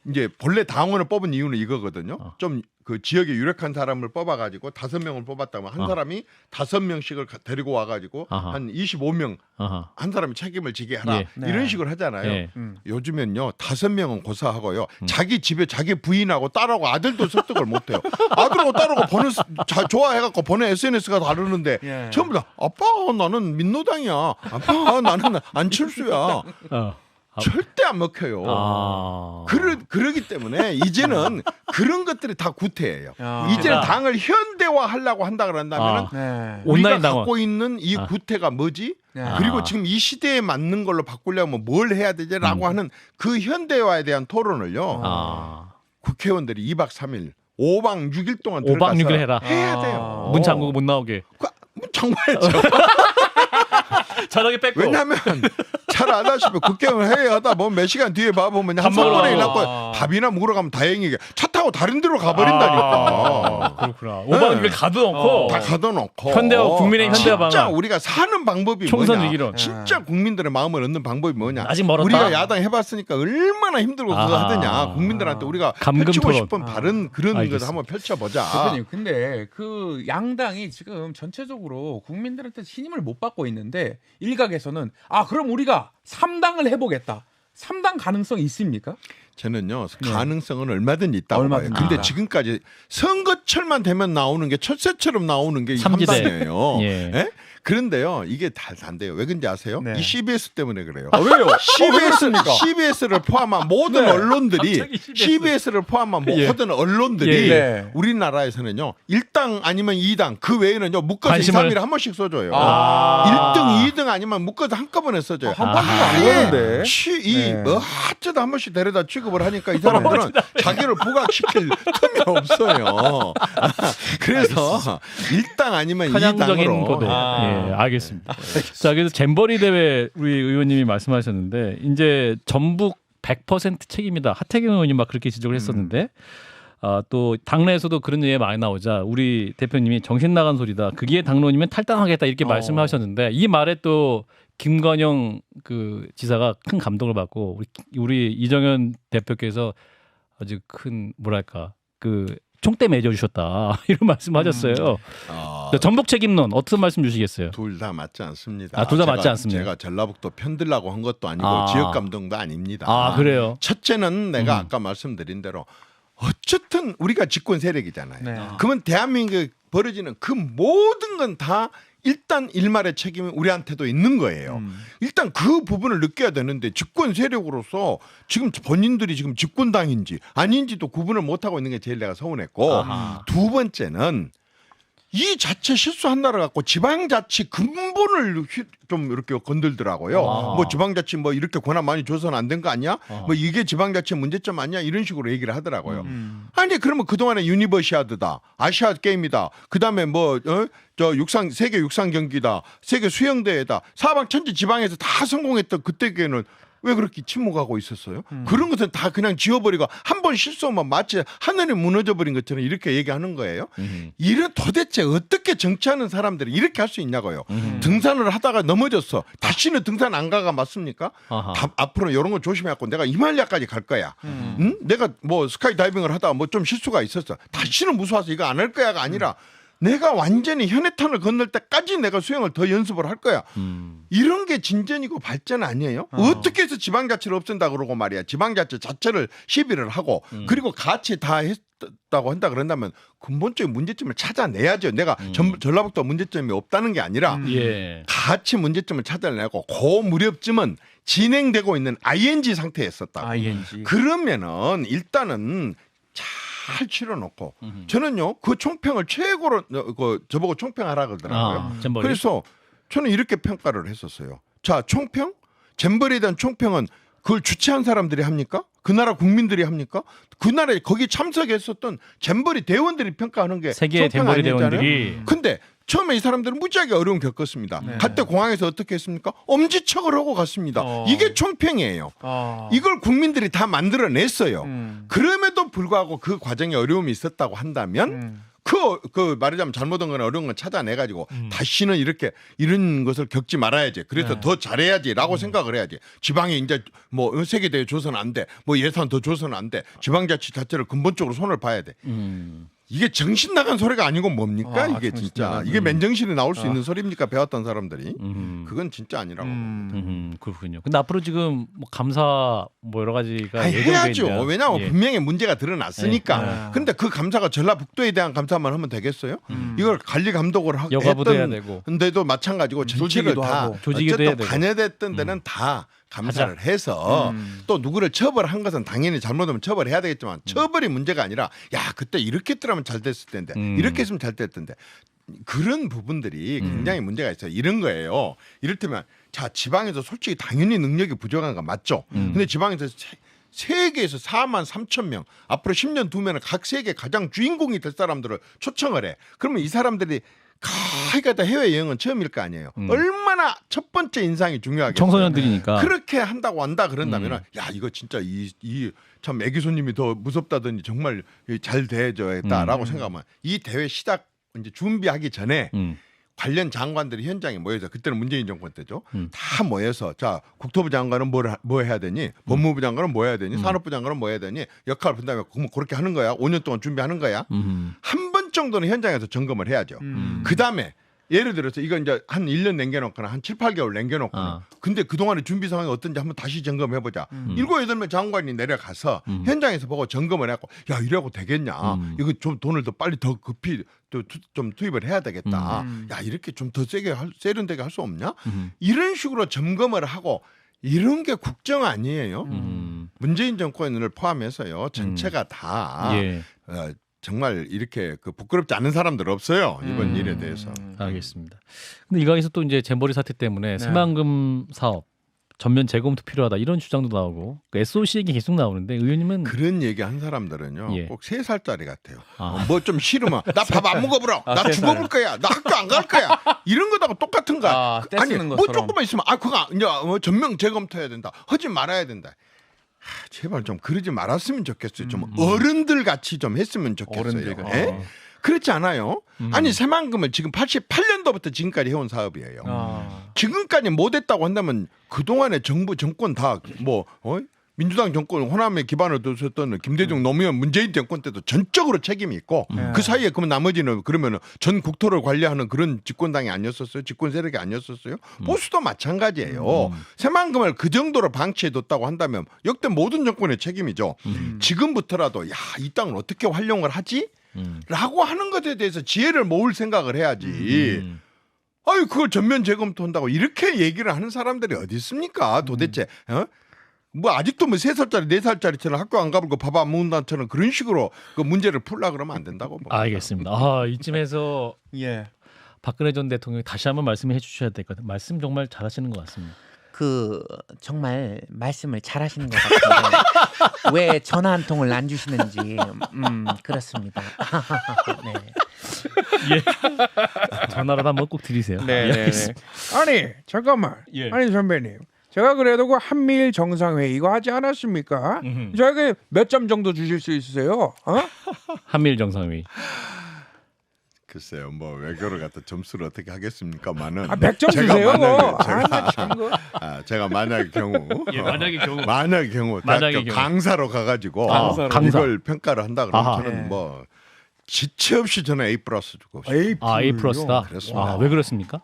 이제 본래 당원을 뽑은 이유는 이거거든요. 좀 그 지역에 유력한 사람을 뽑아가지고 5명을 뽑았다면 한 사람이 5명씩을 데리고 와가지고 한 25명 한 사람이 책임을 지게 하라 예. 이런 식으로 하잖아요. 예. 요즘엔요 5명은 고사하고요. 자기 집에 자기 부인하고 딸하고 아들도 설득을 못해요. 아들하고 딸하고 보내 좋아해갖고 보내 SNS가 다르는데 예. 전부 다 아빠 나는 민노당이야. 아빠 나는 안철수야. 절대 안 먹혀요. 그러기 때문에 이제는 그런 것들이 다 구태예요. 이제는 당을 현대화하려고 한다 그런다면 네. 우리가 온라인 당원. 갖고 있는 이 구태가 뭐지? 네. 그리고 지금 이 시대에 맞는 걸로 바꾸려면 뭘 해야 되지라고 하는 그 현대화에 대한 토론을요. 국회의원들이 2박 3일 5박 6일 동안 5박 6일 해라. 해야 돼요. 문 잠그고 못 나오게. 문 잠궈야죠. 자락에 뺏고. 왜냐하면 잘 아다시피 국회의원 회의하다 보면 몇 시간 뒤에 봐보면 한 3분의 1 남고 밥이나 먹으러 가면 다행이게 차 타고 다른 데로 가버린다니까. 그렇구나. 5박 6일 가둬놓고 다 가둬놓고 현대화 국민의 현대화 방안. 진짜 우리가 사는 방법이 총선 뭐냐. 위기론. 진짜 국민들의 마음을 얻는 방법이 뭐냐. 아직 멀었다. 우리가 야당 해봤으니까 얼마나 힘들고 그거 하더냐. 국민들한테 우리가 감금 펼치고 토론. 싶은 바른 그런 것을 알겠습니다. 한번 펼쳐보자. 대표님, 근데 그 양당이 지금 전체적으로 국민들한테 신임을 못 받고 있는데 일각에서는 그럼 우리가 3당을 해보겠다. 3당 가능성 있습니까? 저는요 가능성은 얼마든지 있다고 얼마든지 봐요. 근데 있다. 지금까지 선거철만 되면 나오는 게 철새처럼 나오는 게 삼지대. 3당이에요. 예. 예? 그런데요 이게 다 안 돼요. 왜 그런지 아세요? 네. 이 CBS 때문에 그래요. 왜요? CBS를 포함한 모든 네. 언론들이 갑자기 CBS를 포함한 예. 모든 언론들이 예. 우리나라에서는요 1당 아니면 2당 그 외에는요 묶어서 2, 관심을- 3일에 한 번씩 써줘요. 아. 1등, 2등 아니면 묶어서 한꺼번에 써줘요. 한 번도 안 보는데. 네. 어쩌다 한 번씩 데려다 취급을 하니까 이 사람들은 자기를 부각시킬 틈이 없어요. 그래서 1당 아니면 편향적인 2당으로 보도. 예, 알겠습니다. 자, 그래서 잼버리 대회 우리 의원님이 말씀하셨는데 이제 전북 100% 책임이다. 하태경 의원님 막 그렇게 지적을 했었는데 또 당내에서도 그런 얘기 많이 나오자 우리 대표님이 정신 나간 소리다. 그게 당론이면 탈당하겠다 이렇게 말씀하셨는데 이 말에 또 김관영 그 지사가 큰 감동을 받고 우리 이정현 대표께서 아주 큰 뭐랄까 그 총대 맺어주셨다 이런 말씀하셨어요. 전북 책임론 어떤 말씀 주시겠어요? 둘 다 맞지 않습니다. 둘 다 맞지 않습니다. 제가 전라북도 편들라고 한 것도 아니고 지역 감독도 아닙니다. 그래요? 첫째는 내가 아까 말씀드린 대로 어쨌든 우리가 집권 세력이잖아요. 네. 그러면 대한민국에 벌어지는 그 모든 건 다 일단 일말의 책임이 우리한테도 있는 거예요. 일단 그 부분을 느껴야 되는데 집권 세력으로서 지금 본인들이 지금 집권당인지 아닌지도 구분을 못하고 있는 게 제일 내가 서운했고 두 번째는 이 자체 실수한다를 갖고 지방자치 근본을 좀 이렇게 건들더라고요. 뭐 지방자치 뭐 이렇게 권한 많이 줘서는 안 된 거 아니야? 뭐 이게 지방자치 문제점 아니야? 이런 식으로 얘기를 하더라고요. 아니 그러면 그동안에 유니버시아드다, 아시아 게임이다, 그다음에 뭐 세계 육상 경기다, 세계 수영대회다, 사방천지 지방에서 다 성공했던 그때에는 왜 그렇게 침묵하고 있었어요? 그런 것은 다 그냥 지워버리고 한 번 실수하면 마치 하늘이 무너져버린 것처럼 이렇게 얘기하는 거예요. 이런 도대체 어떻게 정치하는 사람들이 이렇게 할 수 있냐고요. 등산을 하다가 넘어졌어. 다시는 등산 안 가가 맞습니까? 앞으로 이런 거 조심해갖고 내가 히말라야까지 갈 거야. 응? 내가 뭐 스카이 다이빙을 하다가 뭐 좀 실수가 있었어. 다시는 무서워서 이거 안 할 거야가 아니라 내가 완전히 현해탄을 건널 때까지 내가 수영을 더 연습을 할 거야. 이런 게 진전이고 발전 아니에요? 어떻게 해서 지방자치를 없앤다 그러고 말이야. 지방자치 자체를 시비를 하고 그리고 같이 다 했다고 한다 그런다면 근본적인 문제점을 찾아내야죠. 내가 전라북도 문제점이 없다는 게 아니라 같이 문제점을 찾아내고 그 무렵쯤은 진행되고 있는 ING 상태에 있었다. ING. 그러면은 일단은 잘 치러놓고 저는요 그 총평을 최고로 저보고 총평하라 그러더라고요. 그래서 저는 이렇게 평가를 했었어요. 자 총평? 잼버리에 대한 총평은 그걸 주최한 사람들이 합니까? 그 나라 국민들이 합니까? 그 나라에 거기 참석했었던 잼버리 대원들이 평가하는 게 세계 평가 잼버리 아니었잖아요? 대원들이 근데 처음에 이 사람들은 무지하게 어려움 겪었습니다. 네. 갈 때 공항에서 어떻게 했습니까? 엄지척을 하고 갔습니다. 이게 총평이에요. 이걸 국민들이 다 만들어냈어요. 그럼에도 불구하고 그 과정에 어려움이 있었다고 한다면 그 말하자면 잘못한 거나 어려운 건 찾아내가지고 다시는 이런 것을 겪지 말아야지. 그래서 네. 더 잘해야지라고 생각을 해야지. 지방에 이제 뭐 세계대회 줘서는 안 돼. 뭐 예산 더 줘서는 안 돼. 지방자치 자체를 근본적으로 손을 봐야 돼. 이게 정신 나간 소리가 아니고 뭡니까? 이게 진짜 이게 맨정신이 나올 수 있는 소리입니까? 배웠던 사람들이 그건 진짜 아니라고. 그렇군요. 근데 앞으로 지금 뭐 감사 뭐 여러 가지가 예정돼 해야죠. 있네요. 왜냐하면 예. 분명히 문제가 드러났으니까. 네. 근데 그 감사가 전라북도에 대한 감사만 하면 되겠어요? 이걸 관리 감독을 여가부도 해야 했던 되고. 데도 마찬가지고 전체를 조직이도 다 하고. 조직이도 해야 어쨌든 되고. 관여됐던 데는 다 감사를 해서 또 누구를 처벌한 것은 당연히 잘못하면 처벌해야 되겠지만 처벌이 문제가 아니라 야 그때 이렇게 했더라면 잘 됐을 텐데 이렇게 했으면 잘 됐을 텐데 그런 부분들이 굉장히 문제가 있어요. 이런 거예요. 이를테면 자 지방에서 솔직히 당연히 능력이 부족한 거 맞죠. 근데 지방에서 세계에서 4만 3천 명 앞으로 10년 두면 각 세계 가장 주인공이 될 사람들을 초청을 해. 그러면 이 사람들이 그러니까 해외 여행은 처음일 거 아니에요. 얼마나 첫 번째 인상이 중요하겠어요. 청소년들이니까. 그렇게 한다고 한다 그런다면 야 이거 진짜 이 참 애기 손님이 더 무섭다더니 정말 잘 대해줘야겠다라고 생각하면 이 대회 시작 이제 준비하기 전에 관련 장관들이 현장에 모여서 그때는 문재인 정권 때죠. 다 모여서 자 국토부 장관은 뭐 해야 되니 법무부 장관은 뭐 해야 되니 산업부 장관은 뭐 해야 되니 역할 분담해 그렇게 하는 거야. 5년 동안 준비하는 거야. 한 번 정도는 현장에서 점검을 해야죠. 그다음에 예를 들어서 이거 이제 한 1년 남겨놓거나 한 7, 8개월 남겨놓거나 근데 그동안의 준비 상황이 어떤지 한번 다시 점검해보자. 7, 8명 장관이 내려가서 현장에서 보고 점검을 해갖고 야 이러고 되겠냐. 이거 좀 돈을 더 빨리 더 급히 좀 투입을 해야 되겠다. 야 이렇게 좀 더 세련되게 할 수 없냐. 이런 식으로 점검을 하고 이런 게 국정 아니에요. 문재인 정권을 포함해서요. 전체가 다 예. 정말 이렇게 부끄럽지 않은 사람들 없어요. 이번 일에 대해서. 알겠습니다. 근데 이 강에서 또 이제 잼버리 사태 때문에 새만금 사업 전면 재검토 필요하다 이런 주장도 나오고 그 SOC 얘기 계속 나오는데 의원님은 그런 얘기 한 사람들은요. 예. 꼭 3살짜리 같아요. 뭐 좀 싫으면 나 밥 안 먹어보라. 나 죽어볼 거야. 나 학교 안 갈 거야. 이런 거다가 똑같은 거야. 아니 뭐 조금만 있으면 그거 이제 전면 재검토해야 된다. 하지 말아야 된다. 제발 좀 그러지 말았으면 좋겠어요. 좀 어른들 같이 좀 했으면 좋겠어요. 예? 그렇지 않아요? 아니 새만금을 지금 88년도부터 지금까지 해온 사업이에요. 지금까지 못했다고 한다면 그동안의 정부 정권 다 민주당 정권 호남에 기반을 뒀었던 김대중 노무현 문재인 정권 때도 전적으로 책임이 있고 그 사이에 그러면 나머지는 그러면 전 국토를 관리하는 그런 집권당이 아니었었어요? 집권 세력이 아니었었어요? 보수도 마찬가지예요. 새만금을 그 정도로 방치해뒀다고 한다면 역대 모든 정권의 책임이죠. 지금부터라도 야, 이 땅을 어떻게 활용을 하지? 라고 하는 것에 대해서 지혜를 모을 생각을 해야지. 아유 그걸 전면 재검토한다고 이렇게 얘기를 하는 사람들이 어디 있습니까? 도대체 뭐 아직도 뭐 3살짜리 4살짜리처럼 학교 안 가보고 밥 안 먹는다처럼 그런 식으로 그 문제를 풀라 그러면 안 된다고 봅니다. 알겠습니다. 이쯤에서 예. 박근혜 전 대통령이 다시 한번 말씀해 주셔야 될 것 같아요. 말씀 정말 잘하시는 것 같습니다. 정말 말씀을 잘하시는 것 같은데 왜 전화 한 통을 안 주시는지 그렇습니다. 네. 예. 전화라도 한번 꼭 드리세요. 네. 아니 잠깐만. 예. 아니 선배님. 제가 그래도 그 한미일 정상회의 이거 하지 않았습니까? 저에게 몇 점 정도 주실 수 있으세요? 한미일 정상회의. 글쎄요, 뭐 외교를 갖다 점수를 어떻게 하겠습니까만은 100점 주세요. 제가 만약의 경우, 만약의 경우 대학교 강사로 가가지고 이걸 평가를 한다 그러면 저는 뭐 지체 없이 저는 A+ 주고 싶어요. A+다. 그렇습니다. 왜 그렇습니까?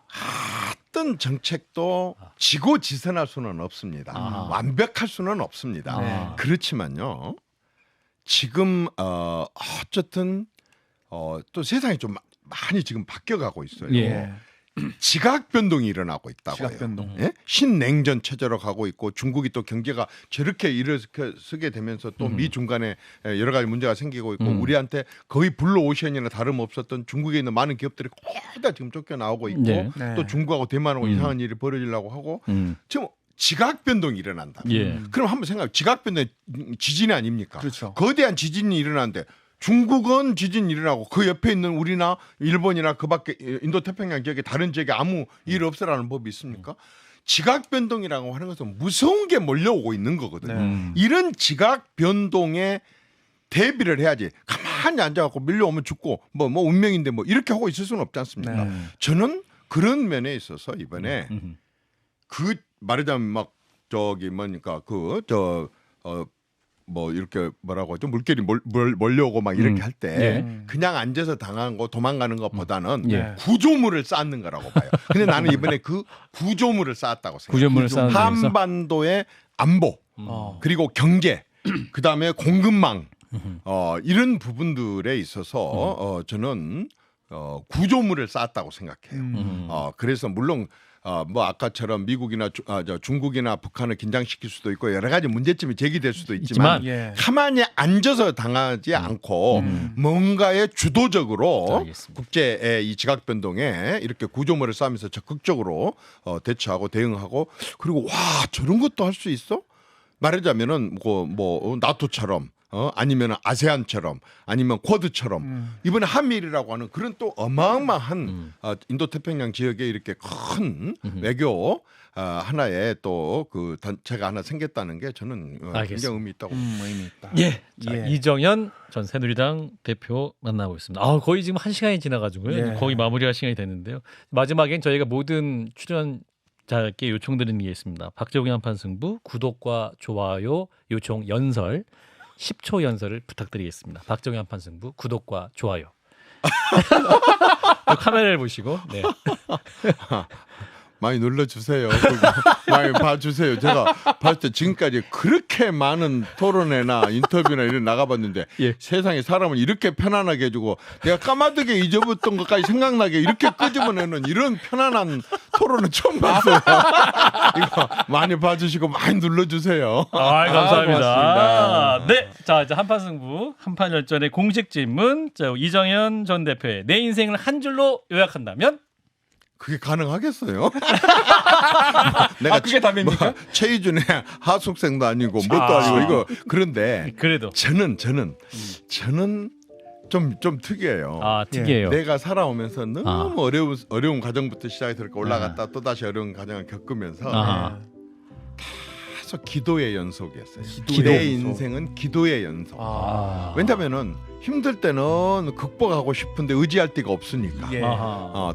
어떤 정책도 지고지선할 수는 없습니다. 완벽할 수는 없습니다. 그렇지만요, 지금 어쨌든 또 세상이 좀 많이 지금 바뀌어가고 있어요. 예. 지각 변동이 일어나고 있다고요. 지각 변동. 예? 신냉전 체제로 가고 있고 중국이 또 경제가 저렇게 일어서게 되면서 또 미중 간에 여러 가지 문제가 생기고 있고 우리한테 거의 블루 오션이나 다름없었던 중국에 있는 많은 기업들이 거의 다 지금 쫓겨 나오고 있고 네. 또 중국하고 대만하고 이상한 일이 벌어지려고 하고 지금 지각 변동이 일어난다. 예. 그럼 한번 생각. 지각 변동 지진이 아닙니까? 그렇죠. 거대한 지진이 일어나는데 중국은 지진이 일어나고 그 옆에 있는 우리나 일본이나 그밖에 인도 태평양 지역에 다른 지역에 아무 일 없으라는 법이 있습니까? 지각 변동이라고 하는 것은 무서운 게 몰려오고 있는 거거든요. 이런 지각 변동에 대비를 해야지. 가만히 앉아갖고 밀려오면 죽고 뭐 운명인데 뭐 이렇게 하고 있을 수는 없지 않습니까? 저는 그런 면에 있어서 이번에 그 말하자면 막 저기 뭐니까 뭐 이렇게 뭐라고 하죠? 물결이 몰려오고 막 이렇게 할 때 그냥 앉아서 당하는 거 도망가는 것보다는 구조물을 쌓는 거라고 봐요. 근데 나는 이번에 그 구조물을 쌓았다고 생각해요. 구조물을 쌓는 한반도의 안보 그리고 경제 그다음에 공급망 이런 부분들에 있어서 저는 구조물을 쌓았다고 생각해요. 그래서 물론 뭐 아까처럼 미국이나 중국이나 북한을 긴장시킬 수도 있고 여러 가지 문제점이 제기될 수도 있지만 가만히 앉아서 당하지 않고 뭔가에 주도적으로 국제의 이 지각 변동에 이렇게 구조물을 쌓으면서 적극적으로 대처하고 대응하고 그리고 와 저런 것도 할 수 있어? 말하자면은 뭐 나토처럼 아니면 아세안처럼 아니면 쿼드처럼 이번에 한미일이라고 하는 그런 또 어마어마한 인도태평양 지역에 이렇게 큰 외교 하나의 또 그 단체가 하나 생겼다는 게 저는 굉장히 의미 있다고 의미 있다. 예. 자, 이정현 전 새누리당 대표 만나고 있습니다. 거의 지금 1시간이 지나가지고요. 거의 마무리할 시간이 됐는데요. 마지막엔 저희가 모든 출연자께 요청드리는 게 있습니다. 박재홍의 한판 승부 구독과 좋아요 요청 연설 10초 연설을 부탁드리겠습니다. 박정희 한판 승부 구독과 좋아요. 카메라를 보시고 네. 많이 눌러주세요. 많이 봐주세요. 제가 봤을 때 지금까지 그렇게 많은 토론회나 인터뷰나 이런 나가봤는데 세상에 사람을 이렇게 편안하게 해주고 내가 까마득에 잊어봤던 것까지 생각나게 이렇게 끄집어내는 이런 편안한 토론은 처음 봤어요. 이거 많이 봐주시고 많이 눌러주세요. 감사합니다. 네, 자 이제 한판 승부 한판 열전의 공식 질문. 자, 이정현 전 대표의 내 인생을 한 줄로 요약한다면? 그게 가능하겠어요? 내가 그게 답입니까? 최희준의 하숙생도 아니고 뭣도 아니고 이거 그런데 그래도 저는 좀 특이해요. 특이해요. 내가 살아오면서 너무 어려운 과정부터 시작해서 이렇게 올라갔다 또 다시 어려운 과정을 겪으면서 계속 기도의 연속이었어요. 내 인생은 기도의 연속. 왜냐면은 힘들 때는 극복하고 싶은데 의지할 데가 없으니까.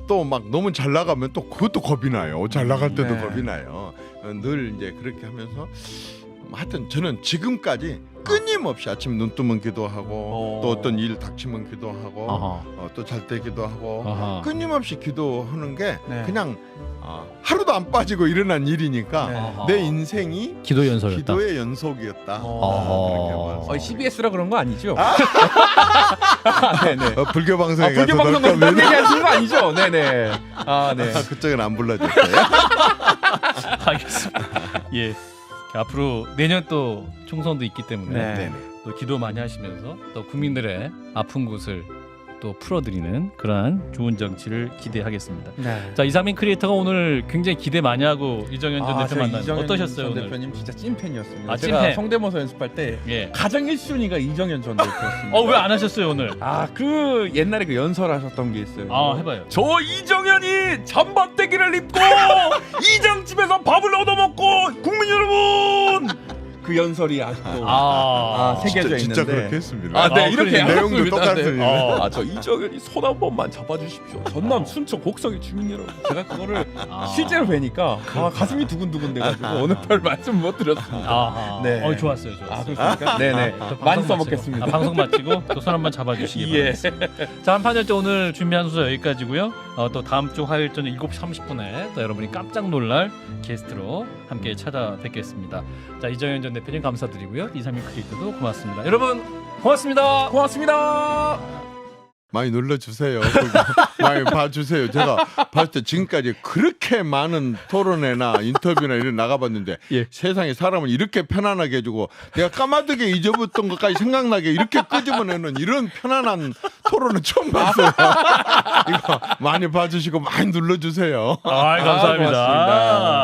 또 막 너무 잘 나가면 또 그것도 겁이 나요. 잘 나갈 때도 겁이 나요. 늘 이제 그렇게 하면서 하여튼 저는 지금까지 끊임없이 아침 눈 뜨면 기도하고 또 어떤 일 닥치면 기도하고 또 잘 때 기도하고 끊임없이 기도하는 게 그냥 하루도 안 빠지고 일어난 일이니까 내 인생이 기도의 연속이었다. 기도의 연속이었다. 그렇게 봐서. CBS라 그런 거 아니죠? 네네. 불교 방송에 가서 불교 방송 그런 얘기하시는 거 아니죠? 네네. 네. 그쪽은 안 불러줬어요. 알겠습니다. 예. 앞으로 내년 또 총선도 있기 때문에 또 기도 많이 하시면서 또 국민들의 아픈 곳을 또 풀어드리는 그러한 좋은 정치를 기대하겠습니다. 자, 이상민 크리에이터가 오늘 굉장히 기대 많이 하고 이정현 전 대표 만났는데 어떠셨어요? 전 오늘? 대표님 진짜 찐팬이었습니다. 찐팬. 제가 성대모사 연습할 때 가장 1순위가 이정현 전 대표였습니다. 왜 안 하셨어요 오늘? 그 옛날에 그 연설하셨던 게 있어요. 해봐요. 저 이정현이 잠바떼기를 입고 이장집에서 밥을 얻어먹고 국민 여러분 그 연설이 아직도 새겨져 있는데 진짜 그렇게 했습니다. 네, 이렇게 내용도 똑같습니다. 저 이정현이 손 한 번만 잡아주십시오. 전남 순천 곡성의 주민 여러분. 제가 그거를 실제로 뵈니까 가슴이 두근두근 돼가지고 오늘 별 말씀 못 드렸습니다. 네. 좋았어요. 그렇습니까? 네네. 많이 써먹겠습니다. 방송 마치고 또 손 한번 잡아주시기 바랍니다. 자, 한판 열전 오늘 준비한 순서 여기까지고요. 또 다음 주 화요일 저녁 7시 30분에 또 여러분이 깜짝 놀랄 게스트로 함께 찾아뵙겠습니다. 자, 이정현 전 대표님 감사드리고요. 이상민 크리에이터도 고맙습니다. 여러분 고맙습니다. 고맙습니다. 많이 눌러주세요. 많이 봐주세요. 제가 봤을 때 지금까지 그렇게 많은 토론회나 인터뷰나 이런 나가봤는데 세상에 사람을 이렇게 편안하게 해주고 내가 까마득에 잊어봤던 것까지 생각나게 이렇게 끄집어내는 이런 편안한 토론은 처음 봤어요. 이거 많이 봐주시고 많이 눌러주세요. 감사합니다. 고맙습니다.